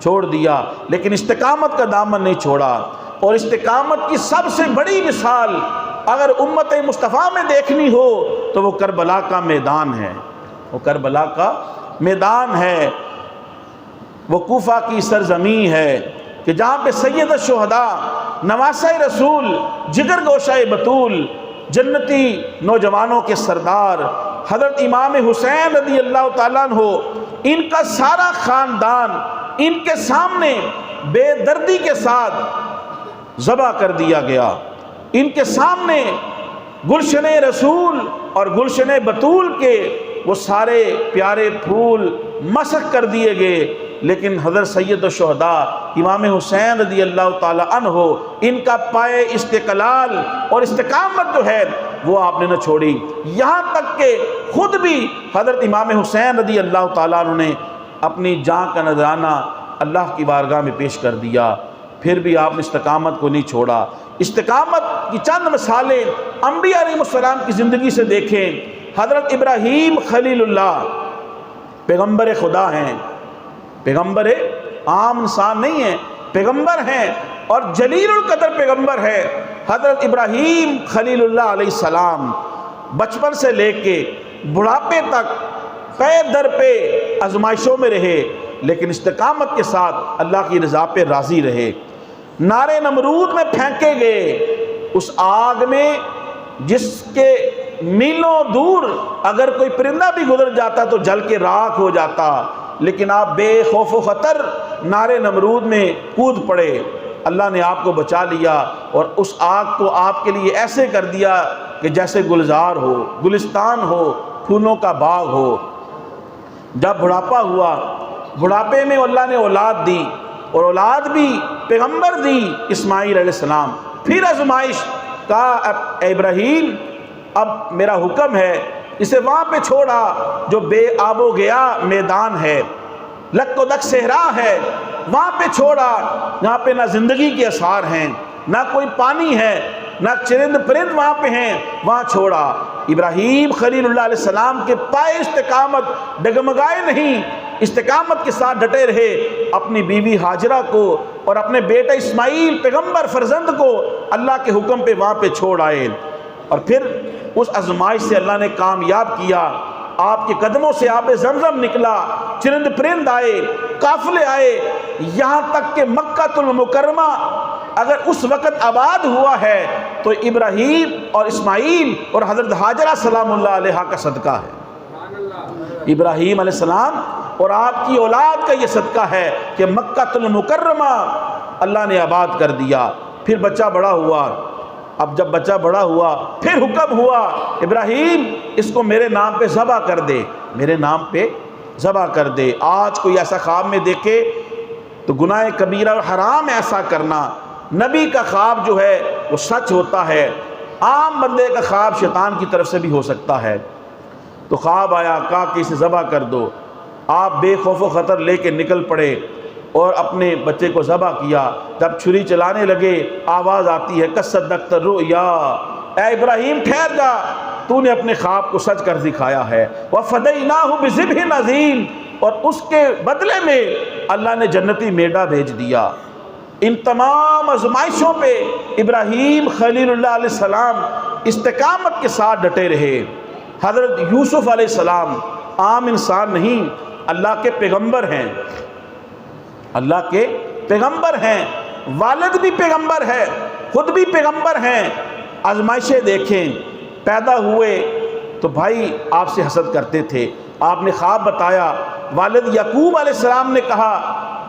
چھوڑ دیا، لیکن استقامت کا دامن نہیں چھوڑا۔ اور استقامت کی سب سے بڑی مثال اگر امت مصطفیٰ میں دیکھنی ہو تو وہ کربلا کا میدان ہے، وہ کربلا کا میدان ہے، وہ کوفہ کی سرزمین ہے کہ جہاں پہ سید الشہداء، نواسہ رسول، جگر گوشہ بطول، جنتی نوجوانوں کے سردار حضرت امام حسین رضی اللہ تعالیٰ عنہ، ان کا سارا خاندان ان کے سامنے بے دردی کے ساتھ ذبح کر دیا گیا۔ ان کے سامنے گلشن رسول اور گلشن بطول کے وہ سارے پیارے پھول مسخ کر دیے گئے، لیکن حضرت سید الشہداء امام حسین رضی اللہ تعالی عنہ، ان کا پائے استقلال اور استقامت جو ہے وہ آپ نے نہ چھوڑی، یہاں تک کہ خود بھی حضرت امام حسین رضی اللہ تعالیٰ عنہ نے اپنی جان کا نذرانہ اللہ کی بارگاہ میں پیش کر دیا، پھر بھی آپ نے استقامت کو نہیں چھوڑا۔ استقامت کی چند مثالیں انبیاء علیہ السلام کی زندگی سے دیکھیں۔ حضرت ابراہیم خلیل اللہ پیغمبر خدا ہیں، پیغمبر عام انسان نہیں ہیں، پیغمبر ہیں اور جلیل القدر پیغمبر ہے۔ حضرت ابراہیم خلیل اللہ علیہ السلام بچپن سے لے کے بڑھاپے تک پے در پہ آزمائشوں میں رہے، لیکن استقامت کے ساتھ اللہ کی رضا پہ راضی رہے۔ نارے نمرود میں پھینکے گئے، اس آگ میں جس کے میلوں دور اگر کوئی پرندہ بھی گزر جاتا تو جل کے راکھ ہو جاتا، لیکن آپ بے خوف و خطر نارے نمرود میں کود پڑے، اللہ نے آپ کو بچا لیا اور اس آگ کو آپ کے لیے ایسے کر دیا کہ جیسے گلزار ہو، گلستان ہو، پھولوں کا باغ ہو۔ جب بڑھاپا ہوا، بڑھاپے میں اللہ نے اولاد دی، اور اولاد بھی پیغمبر دی، اسماعیل علیہ السلام۔ پھر آزمائش، کہا اے ابراہیم اب میرا حکم ہے، اسے وہاں پہ چھوڑا جو بے آب و گیا میدان ہے، لک و دک صحرا ہے، وہاں پہ چھوڑا جہاں پہ نہ زندگی کے اثار ہیں، نہ کوئی پانی ہے، نہ چرند پرند وہاں پہ ہیں، وہاں چھوڑا۔ ابراہیم خلیل اللہ علیہ السلام کے پائے استقامت ڈگمگائے نہیں، استقامت کے ساتھ ڈٹے رہے، اپنی بیوی ہاجرہ کو اور اپنے بیٹا اسماعیل پیغمبر فرزند کو اللہ کے حکم پہ وہاں پہ چھوڑ آئے، اور پھر اس آزمائش سے اللہ نے کامیاب کیا۔ آپ کے قدموں سے آب زمزم نکلا، چرند پرند آئے، قافلے آئے، یہاں تک کہ مکہ المکرمہ اگر اس وقت آباد ہوا ہے تو ابراہیم اور اسماعیل اور حضرت ہاجرہ سلام اللہ علیہا کا صدقہ ہے۔ ابراہیم علیہ السلام اور آپ کی اولاد کا یہ صدقہ ہے کہ مکہ المکرمہ اللہ نے آباد کر دیا۔ پھر بچہ بڑا ہوا، اب جب بچہ بڑا ہوا پھر حکم ہوا ابراہیم اس کو میرے نام پہ ذبح کر دے، میرے نام پہ ذبح کر دے۔ آج کوئی ایسا خواب میں دیکھے تو گناہ کبیرہ اور حرام ایسا کرنا۔ نبی کا خواب جو ہے وہ سچ ہوتا ہے، عام بندے کا خواب شیطان کی طرف سے بھی ہو سکتا ہے۔ تو خواب آیا، کہا کہ اسے ذبح کر دو۔ آپ بے خوف و خطر لے کے نکل پڑے اور اپنے بچے کو ذبح کیا۔ جب چھری چلانے لگے آواز آتی ہے کصدقت الرؤیا، اے ابراہیم ٹھہر جا، تو نے اپنے خواب کو سچ کر دکھایا ہے۔ وَفَدَيْنَاهُ بِذِبْحٍ عَظِيمٍ، اور اس کے بدلے میں اللہ نے جنتی میڈا بھیج دیا۔ ان تمام آزمائشوں پہ ابراہیم خلیل اللہ علیہ السلام استقامت کے ساتھ ڈٹے رہے۔ حضرت یوسف علیہ السلام عام انسان نہیں، اللہ کے پیغمبر ہیں، اللہ کے پیغمبر ہیں، والد بھی پیغمبر ہے، خود بھی پیغمبر ہیں۔ آزمائشیں دیکھیں، پیدا ہوئے تو بھائی آپ سے حسد کرتے تھے، آپ نے خواب بتایا، والد یعقوب علیہ السلام نے کہا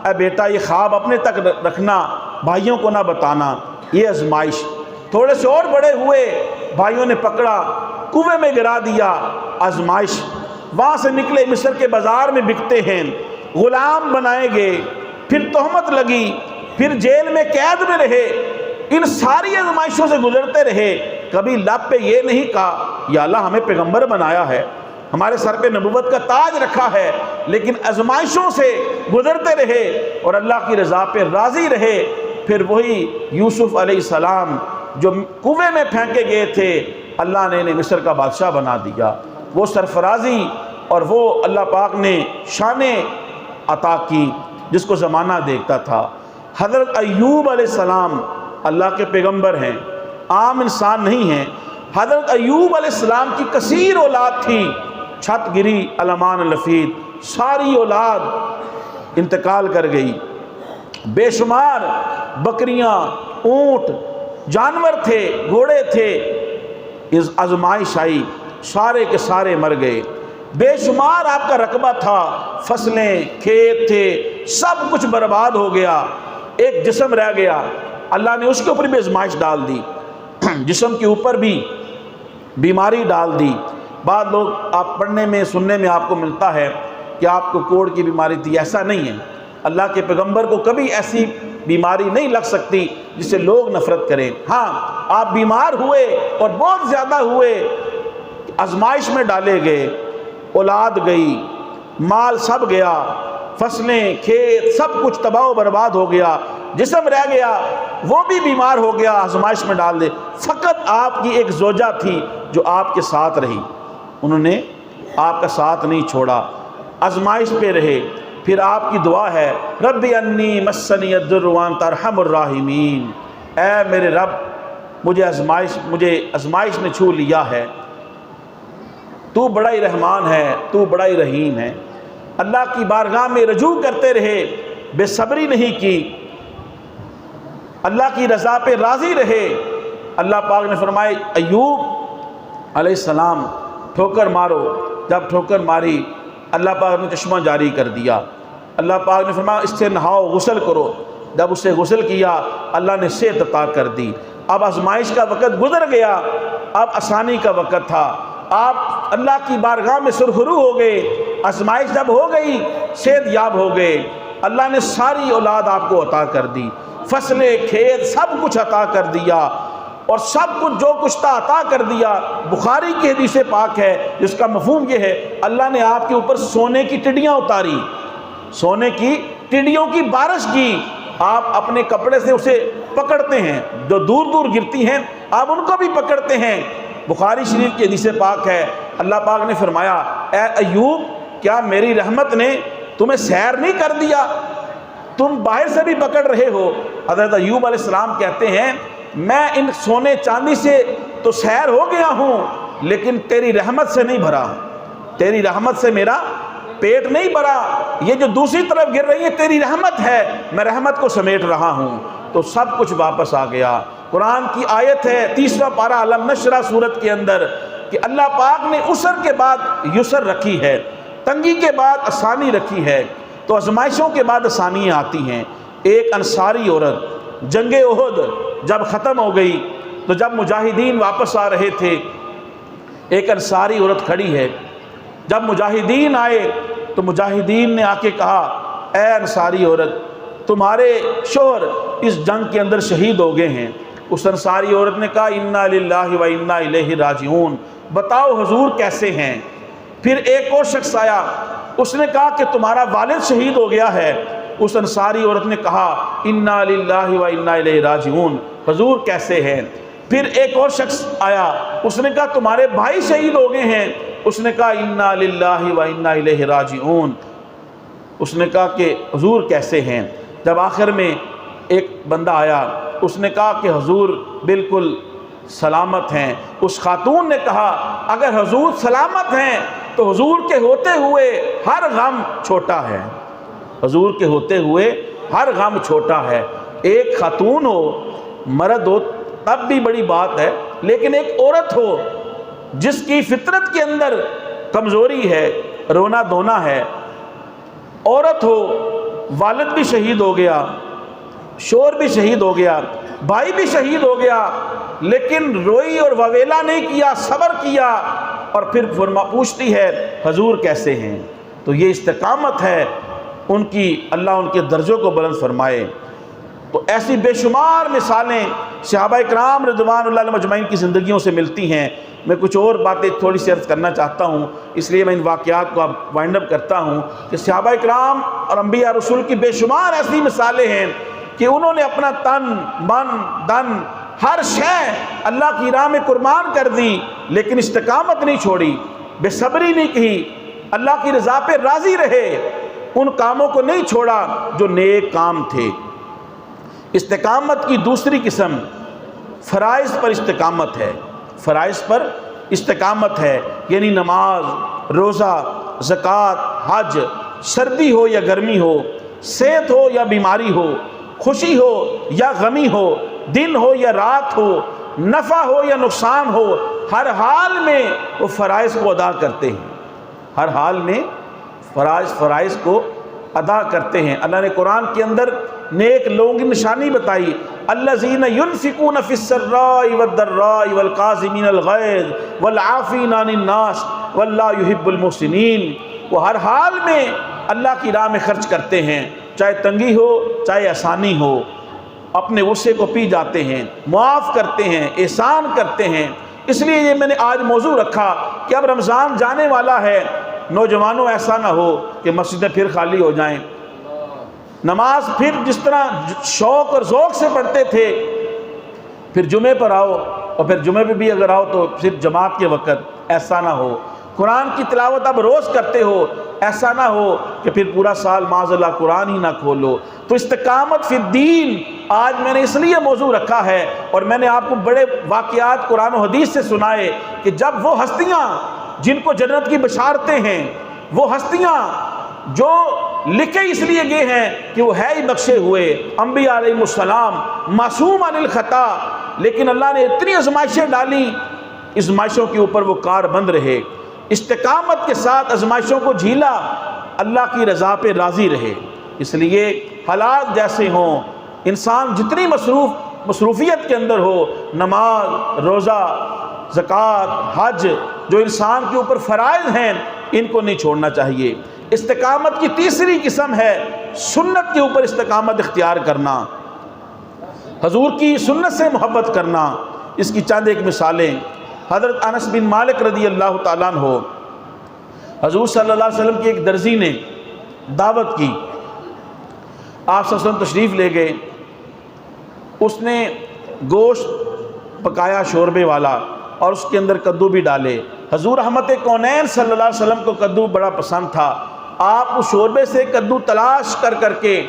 اے بیٹا یہ خواب اپنے تک رکھنا، بھائیوں کو نہ بتانا۔ یہ آزمائش، تھوڑے سے اور بڑے ہوئے، بھائیوں نے پکڑا، کنویں میں گرا دیا، آزمائش۔ وہاں سے نکلے، مصر کے بازار میں بکتے ہیں، غلام بنائے گئے، پھر تہمت لگی، پھر جیل میں قید میں رہے، ان ساری آزمائشوں سے گزرتے رہے۔ کبھی لب پہ یہ نہیں کہا یا اللہ ہمیں پیغمبر بنایا ہے، ہمارے سر پہ نبوت کا تاج رکھا ہے، لیکن آزمائشوں سے گزرتے رہے اور اللہ کی رضا پہ راضی رہے۔ پھر وہی یوسف علیہ السلام جو کنویں میں پھینکے گئے تھے، اللہ نے انہیں مصر کا بادشاہ بنا دیا۔ وہ سرفرازی اور وہ اللہ پاک نے شان عطا کی جس کو زمانہ دیکھتا تھا۔ حضرت ایوب علیہ السلام اللہ کے پیغمبر ہیں، عام انسان نہیں ہیں۔ حضرت ایوب علیہ السلام کی کثیر اولاد تھی، چھت گری علمان الفید، ساری اولاد انتقال کر گئی، بے شمار بکریاں، اونٹ، جانور تھے، گھوڑے تھے۔ آزمائش آئی، سارے کے سارے مر گئے، بے شمار آپ کا رقبہ تھا، فصلیں، کھیت تھے، سب کچھ برباد ہو گیا۔ ایک جسم رہ گیا، اللہ نے اس کے اوپر بھی آزمائش ڈال دی، جسم کے اوپر بھی بیماری ڈال دی، بعض لوگ آپ پڑھنے میں سننے میں آپ کو ملتا ہے کہ آپ کو کوڑ کی بیماری تھی، ایسا نہیں ہے۔ اللہ کے پیغمبر کو کبھی ایسی بیماری نہیں لگ سکتی جس سے لوگ نفرت کریں۔ ہاں آپ بیمار ہوئے اور بہت زیادہ ہوئے، آزمائش میں ڈالے گئے، اولاد گئی، مال سب گیا، فصلیں، کھیت، سب کچھ تباہ و برباد ہو گیا، جسم رہ گیا، وہ بھی بیمار ہو گیا، آزمائش میں ڈال دے، فقط آپ کی ایک زوجہ تھی جو آپ کے ساتھ رہی، انہوں نے آپ کا ساتھ نہیں چھوڑا، آزمائش پہ رہے۔ پھر آپ کی دعا ہے رب انی مسنی الضر وانت ارحم الراحمین، اے میرے رب مجھے آزمائش نے چھو لیا ہے، تو بڑا ہی رحمان ہے، تو بڑا ہی رحیم ہے۔ اللہ کی بارگاہ میں رجوع کرتے رہے، بے صبری نہیں کی، اللہ کی رضا پہ راضی رہے۔ اللہ پاک نے فرمائے ایوب علیہ السلام ٹھوکر مارو، جب ٹھوکر ماری اللہ پاک نے چشمہ جاری کر دیا، اللہ پاک نے فرمایا اس سے نہاؤ، غسل کرو، جب اس سے غسل کیا اللہ نے صحت عطا کر دی۔ اب آزمائش کا وقت گزر گیا، اب آسانی کا وقت تھا، آپ اللہ کی بارگاہ میں سرخرو ہو گئے، آزمائش جب ہو گئی صحت یاب ہو گئے، اللہ نے ساری اولاد آپ کو عطا کر دی، فصلیں، کھیت، سب کچھ عطا کر دیا، اور سب کچھ جو کچھ تھا عطا کر دیا۔ بخاری کی حدیث پاک ہے جس کا مفہوم یہ ہے اللہ نے آپ کے اوپر سونے کی ٹڈیاں اتاری، سونے کی ٹڈیوں کی بارش کی، آپ اپنے کپڑے سے اسے پکڑتے ہیں، جو دور دور گرتی ہیں آپ ان کو بھی پکڑتے ہیں۔ بخاری شریف کی حدیث پاک ہے اللہ پاک نے فرمایا اے ایوب کیا میری رحمت نے تمہیں سیر نہیں کر دیا، تم باہر سے بھی پکڑ رہے ہو۔ حضرت ایوب علیہ السلام کہتے ہیں میں ان سونے چاندی سے تو سیر ہو گیا ہوں لیکن تیری رحمت سے نہیں بھرا، تیری رحمت سے میرا پیٹ نہیں بھرا، یہ جو دوسری طرف گر رہی ہے تیری رحمت ہے، میں رحمت کو سمیٹ رہا ہوں۔ تو سب کچھ واپس آ گیا۔ قرآن کی آیت ہے 30واں پارہ علم نشرہ سورت کے اندر کہ اللہ پاک نے عسر کے بعد یسر رکھی ہے، تنگی کے بعد آسانی رکھی ہے، تو آزمائشوں کے بعد آسانیاں آتی ہیں۔ ایک انصاری عورت جنگ احد جب ختم ہو گئی تو جب مجاہدین واپس آ رہے تھے ایک انصاری عورت کھڑی ہے، جب مجاہدین آئے تو مجاہدین نے آ کے کہا اے انصاری عورت تمہارے شوہر اس جنگ کے اندر شہید ہو گئے ہیں۔ اس انصاری عورت نے کہا انا للہ و انا الیہ راجعون، بتاؤ حضور کیسے ہیں؟ پھر ایک اور شخص آیا، اس نے کہا کہ تمہارا والد شہید ہو گیا ہے۔ اس انصاری عورت نے کہا انا للہ و انا الیہ راجعون، حضور کیسے ہیں؟ پھر ایک اور شخص آیا، اس نے کہا تمہارے بھائی شہید ہو گئے ہیں۔ اس نے کہا انا للہ و انا الیہ راجعون۔ اس نے کہا کہ حضور کیسے ہیں؟ جب آخر میں ایک بندہ آیا اس نے کہا کہ حضور بالکل سلامت ہیں۔ اس خاتون نے کہا اگر حضور سلامت ہیں تو حضور کے ہوتے ہوئے ہر غم چھوٹا ہے، حضور کے ہوتے ہوئے ہر غم چھوٹا ہے۔ ایک خاتون ہو، مرد ہو تب بھی بڑی بات ہے، لیکن ایک عورت ہو جس کی فطرت کے اندر کمزوری ہے، رونا دھونا ہے، عورت ہو، والد بھی شہید ہو گیا، شوہر بھی شہید ہو گیا، بھائی بھی شہید ہو گیا، لیکن روئی اور وویلا نہیں کیا، صبر کیا، اور پھر پوچھتی ہے حضور کیسے ہیں؟ تو یہ استقامت ہے ان کی، اللہ ان کے درجوں کو بلند فرمائے۔ تو ایسی بے شمار مثالیں صحابہ اکرام رضوان اللہ علیہم اجمعین کی زندگیوں سے ملتی ہیں۔ میں کچھ اور باتیں تھوڑی سی عرض کرنا چاہتا ہوں، اس لیے میں ان واقعات کو اب وائنڈ اپ کرتا ہوں کہ صحابہ اکرام اور انبیاء رسول کی بے شمار ایسی مثالیں ہیں کہ انہوں نے اپنا تن، من، دن، ہر شے اللہ کی راہ میں قربان کر دی، لیکن استقامت نہیں چھوڑی، بے صبری نہیں کی، اللہ کی رضا پہ راضی رہے، ان کاموں کو نہیں چھوڑا جو نیک کام تھے۔ استقامت کی دوسری قسم فرائض پر استقامت ہے، فرائض پر استقامت ہے، یعنی نماز، روزہ، زکوٰۃ، حج، سردی ہو یا گرمی ہو، صحت ہو یا بیماری ہو، خوشی ہو یا غمی ہو، دن ہو یا رات ہو، نفع ہو یا نقصان ہو، ہر حال میں وہ فرائض کو ادا کرتے ہیں، ہر حال میں فرائض کو ادا کرتے ہیں۔ اللہ نے قرآن کے اندر نیک لوگوں کی نشانی بتائی الذین ينفقون فی السراء والضراء والکاظمین الغیظ والعافین عن الناس واللہ یحب المحسنین۔ وہ ہر حال میں اللہ کی راہ میں خرچ کرتے ہیں، چاہے تنگی ہو چاہے آسانی ہو، اپنے غصے کو پی جاتے ہیں، معاف کرتے ہیں، احسان کرتے ہیں۔ اس لیے یہ میں نے آج موضوع رکھا کہ اب رمضان جانے والا ہے، نوجوانوں ایسا نہ ہو کہ مسجدیں پھر خالی ہو جائیں، نماز پھر جس طرح شوق اور ذوق سے پڑھتے تھے پھر جمعے پر آؤ، اور پھر جمعے پہ بھی اگر آؤ تو صرف جماعت کے وقت، ایسا نہ ہو۔ قرآن کی تلاوت اب روز کرتے ہو، ایسا نہ ہو کہ پھر پورا سال معاذ اللہ قرآن ہی نہ کھولو۔ تو استقامت فی الدین آج میں نے اس لیے موضوع رکھا ہے، اور میں نے آپ کو بڑے واقعات قرآن و حدیث سے سنائے کہ جب وہ ہستیاں جن کو جنت کی بشارتیں ہیں، وہ ہستیاں جو لکھے اس لیے گئے ہیں کہ وہ ہے ہی بخشے ہوئے انبیاء علیہ السلام، معصوم عن الخطا، لیکن اللہ نے اتنی آزمائشیں ڈالی، آزمائشوں کے اوپر وہ کار بند رہے، استقامت کے ساتھ آزمائشوں کو جھیلا، اللہ کی رضا پہ راضی رہے۔ اس لیے حالات جیسے ہوں، انسان جتنی مصروفیت کے اندر ہو، نماز، روزہ، زکوٰۃ، حج، جو انسان کے اوپر فرائض ہیں، ان کو نہیں چھوڑنا چاہیے۔ استقامت کی تیسری قسم ہے سنت کے اوپر استقامت اختیار کرنا، حضور کی سنت سے محبت کرنا۔ اس کی چند ایک مثالیں، حضرت انس بن مالک رضی اللہ تعالیٰ عنہ، حضور صلی اللہ علیہ وسلم کی ایک درزی نے دعوت کی، آپ صلی اللہ علیہ وسلم تشریف لے گئے، اس نے گوشت پکایا شوربے والا اور اس کے اندر کدو بھی ڈالے۔ حضور رحمت کونین صلی اللہ علیہ وسلم کو کدو بڑا پسند تھا، آپ اس شوربے سے کدو تلاش کر کر کے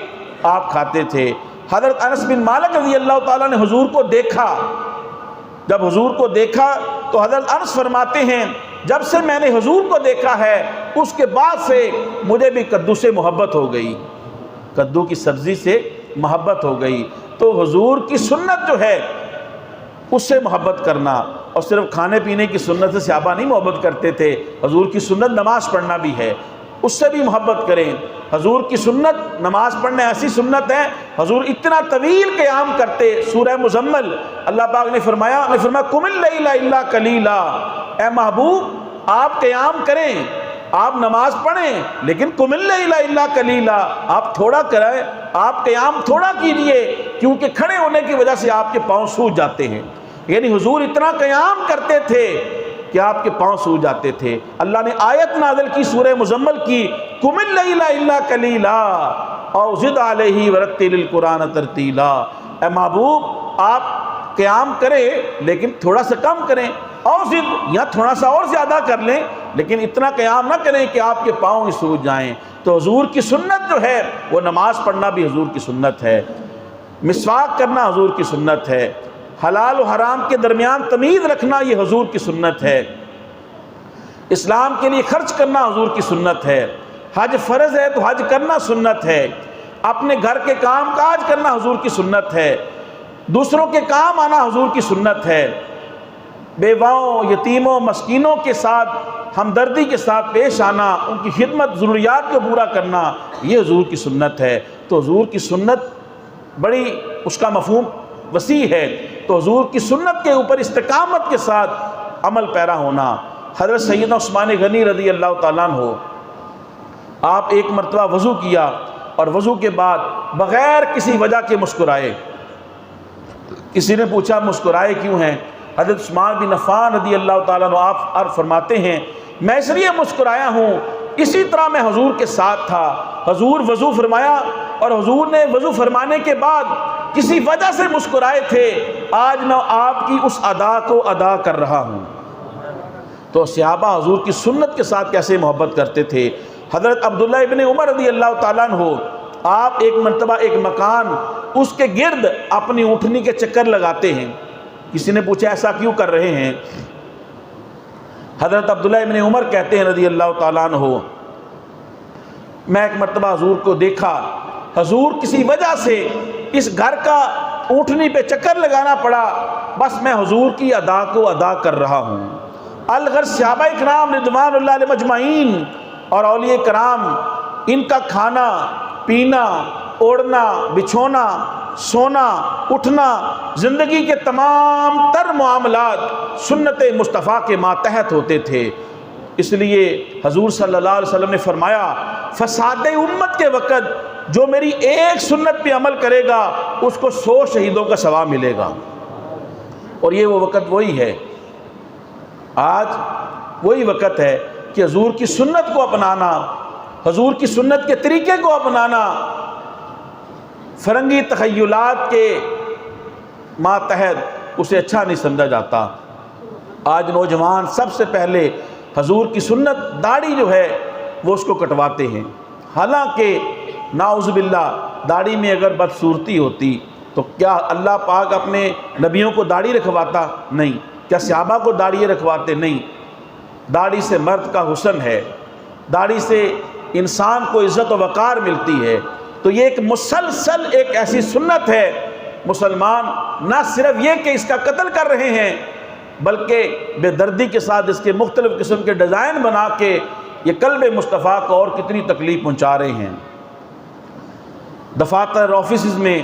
آپ کھاتے تھے۔ حضرت انس بن مالک رضی اللہ تعالیٰ نے حضور کو دیکھا، جب حضور کو دیکھا تو حضرت انس فرماتے ہیں جب سے میں نے حضور کو دیکھا ہے اس کے بعد سے مجھے بھی کدو سے محبت ہو گئی، کدو کی سبزی سے محبت ہو گئی۔ تو حضور کی سنت جو ہے اس سے محبت کرنا، اور صرف کھانے پینے کی سنت سے صحابہ نہیں محبت کرتے تھے، حضور کی سنت نماز پڑھنا بھی ہے، اس سے بھی محبت کریں۔ حضور کی سنت نماز پڑھنا ایسی سنت ہے، حضور اتنا طویل قیام کرتے۔ سورہ مزمل اللہ پاک نے فرمایا قم اللیل الا قلیلا، اے محبوب آپ قیام کریں، آپ نماز پڑھیں، لیکن قم اللیل الا قلیلا، آپ تھوڑا کریں، آپ قیام تھوڑا کیجئے، کیونکہ کھڑے ہونے کی وجہ سے آپ کے پاؤں سوج جاتے ہیں۔ یعنی حضور اتنا قیام کرتے تھے کہ آپ کے پاؤں سو جاتے تھے۔ اللہ نے آیت نازل کی سورہ مزمل کی، قم اللیل الا قلیلا او زد علیہ ورتل القرآن ترتیلا، اے محبوب آپ قیام کریں لیکن تھوڑا سا کم کریں، او زد یا تھوڑا سا اور زیادہ کر لیں، لیکن اتنا قیام نہ کریں کہ آپ کے پاؤں ہی سو جائیں۔ تو حضور کی سنت جو ہے وہ نماز پڑھنا بھی حضور کی سنت ہے، مسواک کرنا حضور کی سنت ہے، حلال و حرام کے درمیان تمیز رکھنا یہ حضور کی سنت ہے، اسلام کے لیے خرچ کرنا حضور کی سنت ہے، حج فرض ہے تو حج کرنا سنت ہے، اپنے گھر کے کام کاج کرنا حضور کی سنت ہے، دوسروں کے کام آنا حضور کی سنت ہے، بیواؤں، یتیموں، مسکینوں کے ساتھ ہمدردی کے ساتھ پیش آنا، ان کی خدمت، ضروریات کو پورا کرنا، یہ حضور کی سنت ہے۔ تو حضور کی سنت بڑی، اس کا مفہوم وسیع ہے۔ تو حضور کی سنت کے اوپر استقامت کے ساتھ عمل پیرا ہونا۔ حضرت سیدنا عثمان غنی رضی اللہ تعالیٰ عنہ، آپ ایک مرتبہ وضو کیا اور وضو کے بعد بغیر کسی وجہ کے مسکرائے۔ کسی نے پوچھا مسکرائے کیوں ہیں؟ حضرت عثمان بن عفان رضی اللہ تعالیٰ عنہ آپ فرماتے ہیں میں اس لیے مسکرایا ہوں، اسی طرح میں حضور کے ساتھ تھا، حضور وضو فرمایا اور حضور نے وضو فرمانے کے بعد کسی وجہ سے مسکرائے تھے، آج میں آپ کی اس ادا کو ادا کر رہا ہوں۔ تو صحابہ حضور کی سنت کے ساتھ کیسے محبت کرتے تھے۔ حضرت عبداللہ ابن عمر رضی اللہ تعالیٰ عنہ، آپ ایک مرتبہ ایک مکان، اس کے گرد اپنی اونٹنی کے چکر لگاتے ہیں۔ کسی نے پوچھا ایسا کیوں کر رہے ہیں؟ حضرت عبداللہ ابن عمر کہتے ہیں رضی اللہ تعالیٰ عنہ، میں ایک مرتبہ حضور کو دیکھا، حضور کسی وجہ سے اس گھر کا اونٹنی پہ چکر لگانا پڑا، بس میں حضور کی ادا کو ادا کر رہا ہوں۔ الغرض صحابہ کرام رضوان اللہ علیہ مجمعین اور اولیاء کرام، ان کا کھانا پینا، اوڑھنا بچھونا سونا اٹھنا زندگی کے تمام تر معاملات سنت مصطفیٰ کے ماتحت ہوتے تھے۔ اس لیے حضور صلی اللہ علیہ وسلم نے فرمایا فساد امت کے وقت جو میری ایک سنت پہ عمل کرے گا اس کو 100 شہیدوں کا ثواب ملے گا۔ اور یہ وہ وقت وہی ہے، آج وہی وقت ہے کہ حضور کی سنت کو اپنانا، حضور کی سنت کے طریقے کو اپنانا فرنگی تخیلات کے ماتحت اسے اچھا نہیں سمجھا جاتا۔ آج نوجوان سب سے پہلے حضور کی سنت داڑھی جو ہے وہ اس کو کٹواتے ہیں، حالانکہ نعوذ باللہ داڑھی میں اگر بدصورتی ہوتی تو کیا اللہ پاک اپنے نبیوں کو داڑھی رکھواتا؟ نہیں۔ کیا صحابہ کو داڑھی رکھواتے؟ نہیں۔ داڑھی سے مرد کا حسن ہے، داڑھی سے انسان کو عزت و وقار ملتی ہے۔ تو یہ ایک مسلسل ایک ایسی سنت ہے، مسلمان نہ صرف یہ کہ اس کا قتل کر رہے ہیں بلکہ بے دردی کے ساتھ اس کے مختلف قسم کے ڈیزائن بنا کے یہ قلب مصطفیٰ کو اور کتنی تکلیف پہنچا رہے ہیں۔ دفاتر آفیسز میں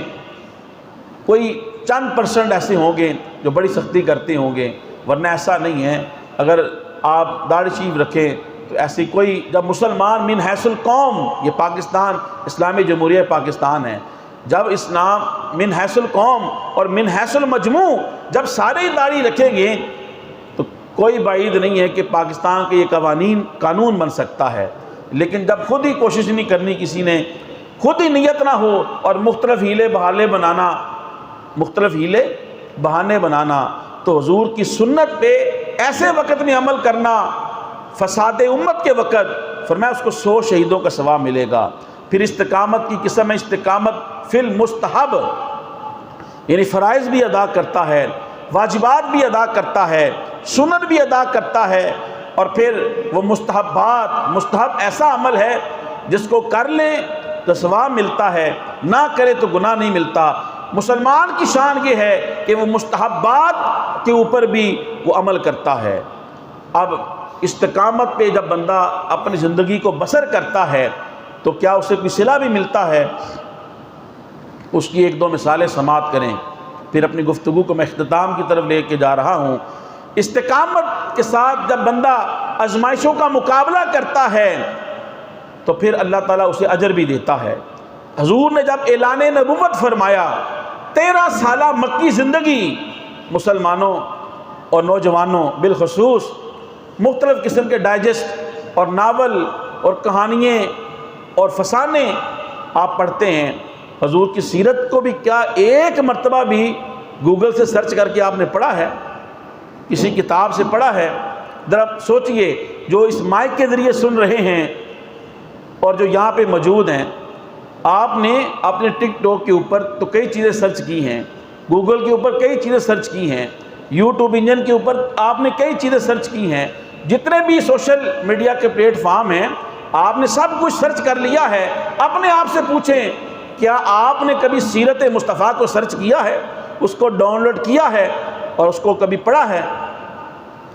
کوئی چند % ایسے ہوں گے جو بڑی سختی کرتے ہوں گے، ورنہ ایسا نہیں ہے۔ اگر آپ داڑھی شریف رکھیں تو ایسی کوئی، جب مسلمان من حیث القوم، یہ پاکستان اسلامی جمہوریہ پاکستان ہے، جب اسلام من حیث القوم اور من حیث المجموع جب سارے داڑھی رکھیں گے تو کوئی بعید نہیں ہے کہ پاکستان کے یہ قانون بن سکتا ہے۔ لیکن جب خود ہی کوشش نہیں کرنی کسی نے، خود ہی نیت نہ ہو اور مختلف ہیلے بہانے بنانا تو حضور کی سنت پہ ایسے وقت میں عمل کرنا فساد امت کے وقت، فرمایا اس کو 100 شہیدوں کا ثواب ملے گا۔ پھر استقامت کی قسم ہے استقامت فی المستحب، یعنی فرائض بھی ادا کرتا ہے، واجبات بھی ادا کرتا ہے، سنت بھی ادا کرتا ہے، اور پھر وہ مستحب ایسا عمل ہے جس کو کر لیں تو ثواب ملتا ہے، نہ کرے تو گناہ نہیں ملتا۔ مسلمان کی شان یہ ہے کہ وہ مستحبات کے اوپر بھی وہ عمل کرتا ہے۔ اب استقامت پہ جب بندہ اپنی زندگی کو بسر کرتا ہے تو کیا اسے کوئی صلہ بھی ملتا ہے؟ اس کی 1-2 مثالیں سماعت کریں، پھر اپنی گفتگو کو میں اختتام کی طرف لے کے جا رہا ہوں۔ استقامت کے ساتھ جب بندہ آزمائشوں کا مقابلہ کرتا ہے تو پھر اللہ تعالیٰ اسے اجر بھی دیتا ہے۔ حضور نے جب اعلان نبوت فرمایا، 13 سالہ مکی زندگی مسلمانوں اور نوجوانوں بالخصوص مختلف قسم کے ڈائجسٹ اور ناول اور کہانیاں اور فسانے آپ پڑھتے ہیں۔ حضور کی سیرت کو بھی کیا ایک مرتبہ بھی گوگل سے سرچ کر کے آپ نے پڑھا ہے؟ کسی کتاب سے پڑھا ہے؟ ذرا سوچئے، جو اس مائک کے ذریعے سن رہے ہیں اور جو یہاں پہ موجود ہیں، آپ نے اپنے ٹک ٹاک کے اوپر تو کئی چیزیں سرچ کی ہیں، گوگل کے اوپر کئی چیزیں سرچ کی ہیں، یوٹیوب انجن کے اوپر آپ نے کئی چیزیں سرچ کی ہیں، جتنے بھی سوشل میڈیا کے پلیٹ فارم ہیں آپ نے سب کچھ سرچ کر لیا ہے۔ اپنے آپ سے پوچھیں، کیا آپ نے کبھی سیرت مصطفیٰ کو سرچ کیا ہے، اس کو ڈاؤن لوڈ کیا ہے اور اس کو کبھی پڑھا ہے؟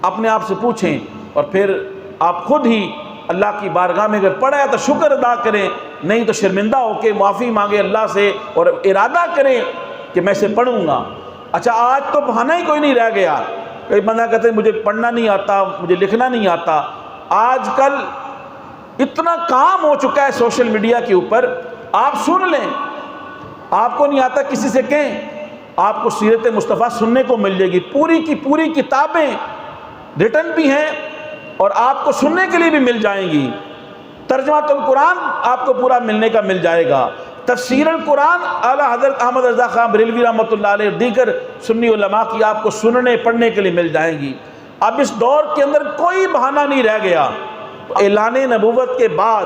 اپنے آپ سے پوچھیں، اور پھر آپ خود ہی اللہ کی بارگاہ میں اگر پڑھا ہے تو شکر ادا کریں، نہیں تو شرمندہ ہو کے معافی مانگے اللہ سے اور ارادہ کریں کہ میں اسے پڑھوں گا۔ اچھا، آج تو بہانہ ہی کوئی نہیں رہ گیا۔ کئی بندہ کہتے ہیں مجھے پڑھنا نہیں آتا، مجھے لکھنا نہیں آتا۔ آج کل اتنا کام ہو چکا ہے سوشل میڈیا کے اوپر، آپ سن لیں، آپ کو نہیں آتا کسی سے کہیں، آپ کو سیرت مصطفیٰ سننے کو مل جائے گی۔ پوری کی پوری کتابیں ریٹن بھی ہیں اور آپ کو سننے کے لیے بھی مل جائیں گی۔ ترجمہ القرآن آپ کو پورا ملنے کا مل جائے گا۔ تفسیر القرآن اعلیٰ حضرت احمد رضا خان بریلوی رحمۃ اللہ علیہ دیگر سنی علماء کی آپ کو سننے پڑھنے کے لیے مل جائیں گی۔ اب اس دور کے اندر کوئی بہانہ نہیں رہ گیا۔ اعلان نبوت کے بعد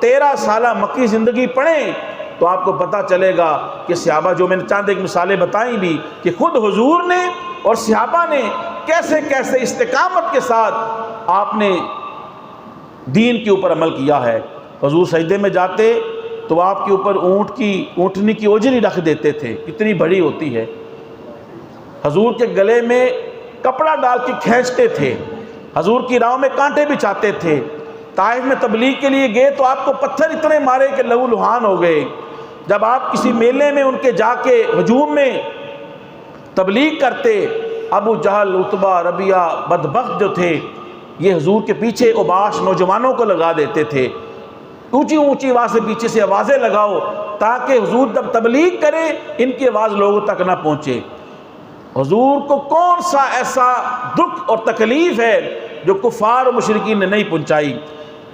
13 سالہ مکی زندگی پڑھیں تو آپ کو پتہ چلے گا کہ صحابہ، جو میں نے چند ایک مثالیں بتائیں بھی، کہ خود حضور نے اور صحابہ نے کیسے کیسے استقامت کے ساتھ آپ نے دین کے اوپر عمل کیا ہے۔ حضور سجدے میں جاتے تو آپ کے اوپر اونٹنی کی اوجری رکھ دیتے تھے، کتنی بڑی ہوتی ہے۔ حضور کے گلے میں کپڑا ڈال کے کھینچتے تھے، حضور کی راہوں میں کانٹے بچھاتے تھے۔ طائف میں تبلیغ کے لیے گئے تو آپ کو پتھر اتنے مارے کہ لہو لہان ہو گئے۔ جب آپ کسی میلے میں ان کے جا کے ہجوم میں تبلیغ کرتے، ابو جہل، عتبہ، ربیعہ بدبخت جو تھے، یہ حضور کے پیچھے اوباش نوجوانوں کو لگا دیتے تھے، اونچی اونچی آواز سے پیچھے سے آوازیں لگاؤ تاکہ حضور جب تبلیغ کرے ان کی آواز لوگوں تک نہ پہنچے۔ حضور کو کون سا ایسا دکھ اور تکلیف ہے جو کفار اور مشرکین نے نہیں پہنچائی،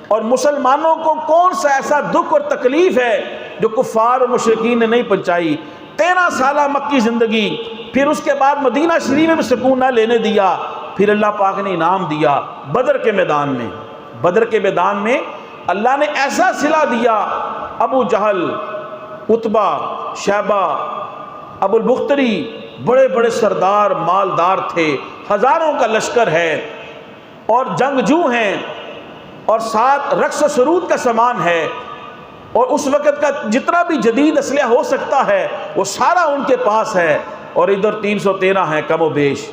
اور مسلمانوں کو کون سا ایسا دکھ اور تکلیف ہے جو کفار اور مشرکین نے نہیں پہنچائی۔ 13 سالہ مکی زندگی، پھر اس کے بعد مدینہ شریف میں بھی سکون نہ لینے دیا، پھر اللہ پاک نے انعام دیا بدر کے میدان میں۔ بدر کے میدان میں اللہ نے ایسا صلہ دیا، ابو جہل، عتبہ، شیبہ، ابو البختری، بڑے بڑے سردار مالدار تھے، ہزاروں کا لشکر ہے اور جنگجو ہیں، اور ساتھ رقص و سرود کا سامان ہے، اور اس وقت کا جتنا بھی جدید اسلحہ ہو سکتا ہے وہ سارا ان کے پاس ہے، اور ادھر 313 ہیں کم و بیش،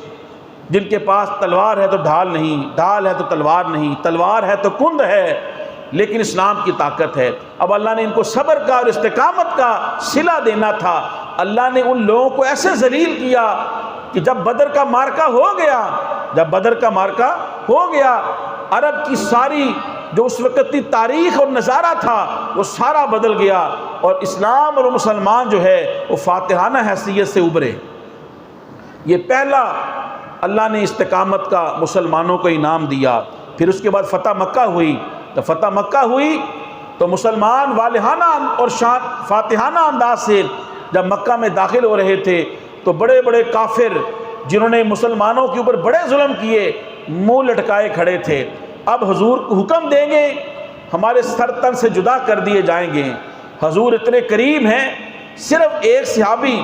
جن کے پاس تلوار ہے تو ڈھال نہیں، ڈھال ہے تو تلوار نہیں، تلوار ہے تو کند ہے، لیکن اسلام کی طاقت ہے۔ اب اللہ نے ان کو صبر کا اور استقامت کا صلہ دینا تھا۔ اللہ نے ان لوگوں کو ایسے ذلیل کیا کہ جب بدر کا معرکہ ہو گیا، جب بدر کا معرکہ ہو گیا، عرب کی ساری جو اس وقت کی تاریخ اور نظارہ تھا وہ سارا بدل گیا، اور اسلام اور مسلمان جو ہے وہ فاتحانہ حیثیت سے ابھرے۔ یہ پہلا اللہ نے استقامت کا مسلمانوں کو انعام دیا۔ پھر اس کے بعد فتح مکہ ہوئی، تو فتح مکہ ہوئی تو مسلمان والہانہ اور فاتحانہ انداز سے جب مکہ میں داخل ہو رہے تھے تو بڑے بڑے کافر جنہوں نے مسلمانوں کے اوپر بڑے ظلم کیے منہ لٹکائے کھڑے تھے۔ اب حضور کو حکم دیں گے ہمارے سر تن سے جدا کر دیے جائیں گے۔ حضور اتنے قریب ہیں، صرف ایک صحابی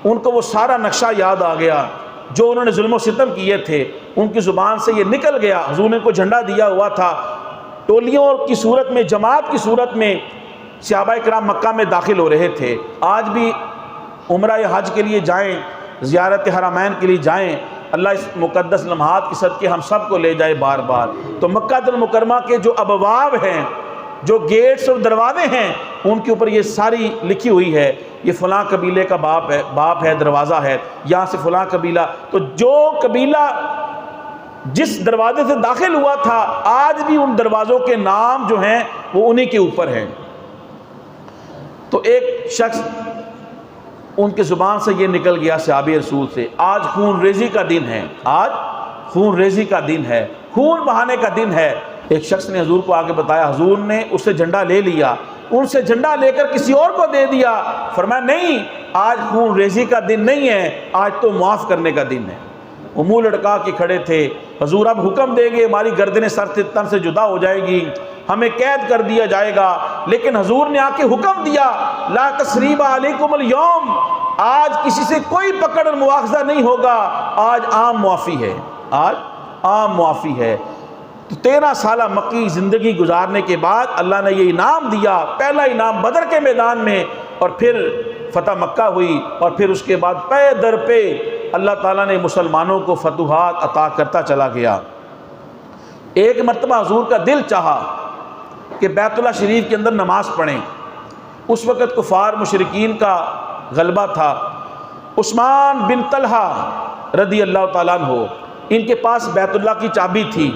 ان کو وہ سارا نقشہ یاد آ گیا جو انہوں نے ظلم و ستم کیے تھے، ان کی زبان سے یہ نکل گیا۔ حضور نے کو جھنڈا دیا ہوا تھا، ٹولیوں کی صورت میں، جماعت کی صورت میں صحابہ کرام مکہ میں داخل ہو رہے تھے۔ آج بھی عمرہ حج کے لیے جائیں، زیارت حرمین کے لیے جائیں، اللہ اس مقدس لمحات کی صدقے ہم سب کو لے جائے بار بار۔ تو مکہ المکرمہ کے جو ابواب ہیں، جو گیٹس اور دروازے ہیں، ان کے اوپر یہ ساری لکھی ہوئی ہے، یہ فلاں قبیلے کا باپ ہے، دروازہ ہے، یہاں سے فلاں قبیلہ۔ تو جو قبیلہ جس دروازے سے داخل ہوا تھا آج بھی ان دروازوں کے نام جو ہیں وہ انہی کے اوپر ہیں۔ تو ایک شخص ان کے زبان سے یہ نکل گیا صحابی رسول سے، آج خون ریزی کا دن ہے، آج خون ریزی کا دن ہے، خون بہانے کا دن ہے۔ ایک شخص نے حضور کو آگے بتایا، حضور نے اس سے جھنڈا لے لیا، ان سے جھنڈا لے کر کسی اور کو دے دیا، فرمایا نہیں، آج خون ریزی کا دن نہیں ہے، آج تو معاف کرنے کا دن ہے۔ وہ منہ لٹکا کے کھڑے تھے۔ حضور اب حکم دیں گے ہماری گردنیں سر سے تن سے جدا ہو جائے گی، ہمیں قید کر دیا جائے گا، لیکن حضور نے آ کے حکم دیا لا تثریب علیکم اليوم، آج کسی سے کوئی پکڑ اور مواخذہ نہیں ہوگا، آج عام معافی ہے، آج عام معافی ہے۔ تو 13 سالہ مکی زندگی گزارنے کے بعد اللہ نے یہ انعام دیا، پہلا انعام بدر کے میدان میں، اور پھر فتح مکہ ہوئی، اور پھر اس کے بعد پے در پہ اللہ تعالیٰ نے مسلمانوں کو فتوحات عطا کرتا چلا گیا۔ ایک مرتبہ حضور کا دل چاہا کہ بیت اللہ شریف کے اندر نماز پڑھیں۔ اس وقت کفار مشرکین کا غلبہ تھا۔ عثمان بن طلحہ رضی اللہ تعالیٰ عنہ، ان کے پاس بیت اللہ کی چابی تھی۔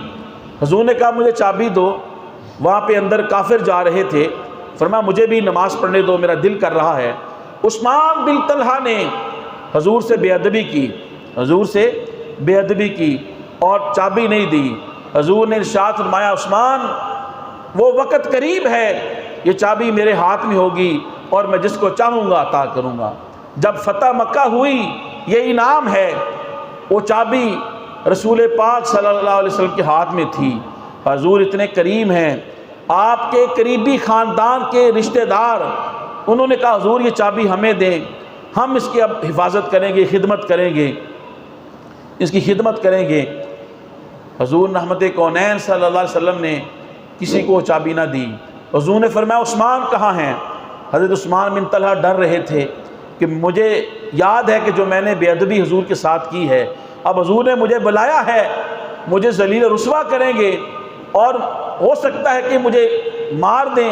حضور نے کہا مجھے چابی دو، وہاں پہ اندر کافر جا رہے تھے، فرمایا مجھے بھی نماز پڑھنے دو، میرا دل کر رہا ہے۔ عثمان بن طلحہ نے حضور سے بے ادبی کی، حضور سے بے ادبی کی اور چابی نہیں دی۔ حضور نے ارشاد فرمایا عثمان وہ وقت قریب ہے، یہ چابی میرے ہاتھ میں ہوگی اور میں جس کو چاہوں گا عطا کروں گا۔ جب فتح مکہ ہوئی یہ انعام ہے، وہ چابی رسول پاک صلی اللہ علیہ وسلم کے ہاتھ میں تھی۔ حضور اتنے کریم ہیں، آپ کے قریبی خاندان کے رشتہ دار انہوں نے کہا حضور یہ چابی ہمیں دیں، ہم اس کی اب حفاظت کریں گے، خدمت کریں گے، اس کی خدمت کریں گے۔ حضور رحمت کونین صلی اللہ علیہ وسلم نے کسی کو چابی نہ دی۔ حضور نے فرمایا عثمان کہاں ہیں؟ حضرت عثمان بن طلحہ ڈر رہے تھے کہ مجھے یاد ہے کہ جو میں نے بے ادبی حضور کے ساتھ کی ہے، اب حضور نے مجھے بلایا ہے، مجھے ذلیل و رسوا کریں گے اور ہو سکتا ہے کہ مجھے مار دیں،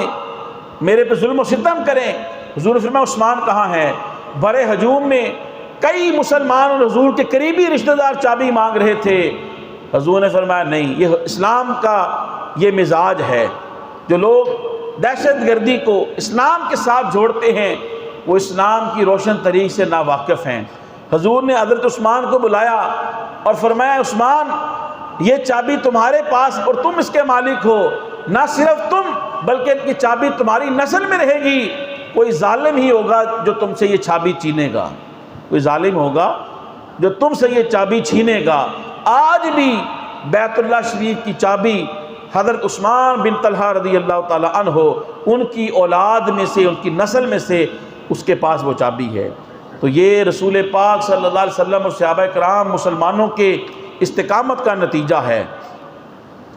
میرے پہ ظلم و ستم کریں۔ حضور نے فرمایا عثمان کہاں ہے؟ بڑے ہجوم میں کئی مسلمان اور حضور کے قریبی رشتہ دار چابی مانگ رہے تھے۔ حضور نے فرمایا نہیں، یہ اسلام کا یہ مزاج ہے، جو لوگ دہشت گردی کو اسلام کے ساتھ جوڑتے ہیں وہ اسلام کی روشن طریق سے ناواقف ہیں۔ حضور نے حضرت عثمان کو بلایا اور فرمایا عثمان یہ چابی تمہارے پاس اور تم اس کے مالک ہو، نہ صرف تم بلکہ ان کی چابی تمہاری نسل میں رہے گی۔ کوئی ظالم ہی ہوگا جو تم سے یہ چابی چھینے گا، کوئی ظالم ہوگا جو تم سے یہ چابی چھینے گا۔ آج بھی بیت اللہ شریف کی چابی حضرت عثمان بن طلحہ رضی اللہ تعالی عنہ ان کی اولاد میں سے، ان کی نسل میں سے اس کے پاس وہ چابی ہے۔ تو یہ رسول پاک صلی اللہ علیہ وسلم اور صحابہ کرام مسلمانوں کے استقامت کا نتیجہ ہے۔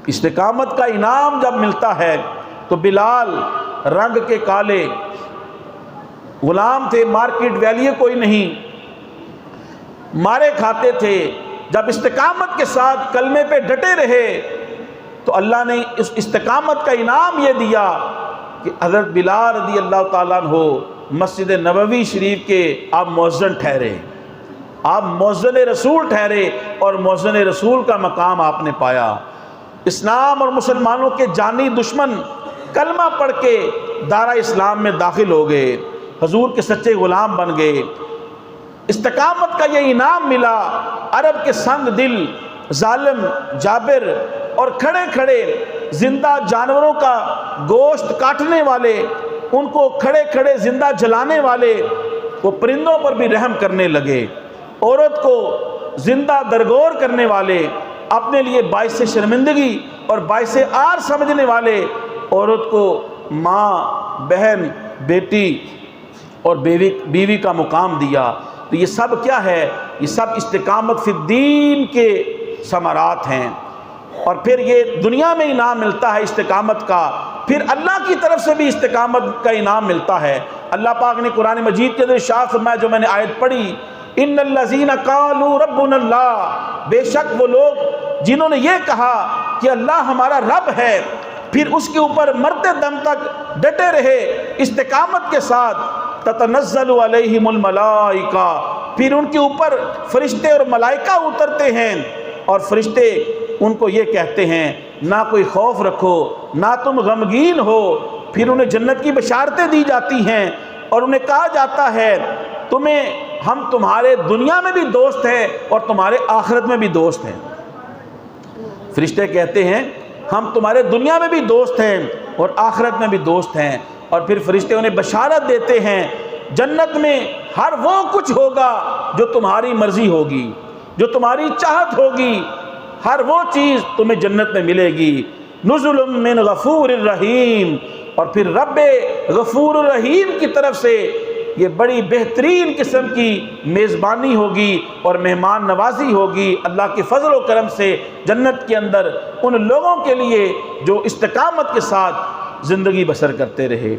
استقامت کا انعام جب ملتا ہے تو بلال رنگ کے کالے غلام تھے، مارکیٹ ویلیو کوئی نہیں، مارے کھاتے تھے، جب استقامت کے ساتھ کلمے پہ ڈٹے رہے تو اللہ نے اس استقامت کا انعام یہ دیا کہ حضرت بلال رضی اللہ تعالیٰ عنہ مسجد نبوی شریف کے آپ مؤذن ٹھہرے، آپ مؤذن رسول ٹھہرے اور مؤذن رسول کا مقام آپ نے پایا۔ اسلام اور مسلمانوں کے جانی دشمن کلمہ پڑھ کے دارہ اسلام میں داخل ہو گئے، حضور کے سچے غلام بن گئے۔ استقامت کا یہ انعام ملا۔ عرب کے سنگ دل ظالم جابر اور کھڑے کھڑے زندہ جانوروں کا گوشت کاٹنے والے، ان کو کھڑے کھڑے زندہ جلانے والے، وہ پرندوں پر بھی رحم کرنے لگے۔ عورت کو زندہ درگور کرنے والے، اپنے لیے باعث شرمندگی اور باعث عار سمجھنے والے عورت کو ماں، بہن، بیٹی اور بیوی کا مقام دیا۔ تو یہ سب کیا ہے؟ یہ سب استقامت فی الدین کے ثمرات ہیں۔ اور پھر یہ دنیا میں انعام ملتا ہے استقامت کا، پھر اللہ کی طرف سے بھی استقامت کا انعام ملتا ہے۔ اللہ پاک نے قرآن مجید کے اندر ارشاد فرمایا، جو میں نے آیت پڑھی، ان الذین قالوا ربنا اللہ، بے شک وہ لوگ جنہوں نے یہ کہا کہ اللہ ہمارا رب ہے، پھر اس کے اوپر مرتے دم تک ڈٹے رہے استقامت کے ساتھ، تتنزل علیہم الملائکہ، پھر ان کے اوپر فرشتے اور ملائکہ اترتے ہیں اور فرشتے ان کو یہ کہتے ہیں نہ کوئی خوف رکھو، نہ تم غمگین ہو، پھر انہیں جنت کی بشارتیں دی جاتی ہیں اور انہیں کہا جاتا ہے ہم تمہارے دنیا میں بھی دوست ہیں اور تمہارے آخرت میں بھی دوست ہیں۔ فرشتے کہتے ہیں ہم تمہارے دنیا میں بھی دوست ہیں اور آخرت میں بھی دوست ہیں، اور پھر فرشتے انہیں بشارت دیتے ہیں جنت میں ہر وہ کچھ ہوگا جو تمہاری مرضی ہوگی، جو تمہاری چاہت ہوگی، ہر وہ چیز تمہیں جنت میں ملے گی۔ نزل من غفور الرحیم، اور پھر رب غفور الرحیم کی طرف سے یہ بڑی بہترین قسم کی میزبانی ہوگی اور مہمان نوازی ہوگی اللہ کے فضل و کرم سے جنت کے اندر ان لوگوں کے لیے جو استقامت کے ساتھ زندگی بسر کرتے رہے۔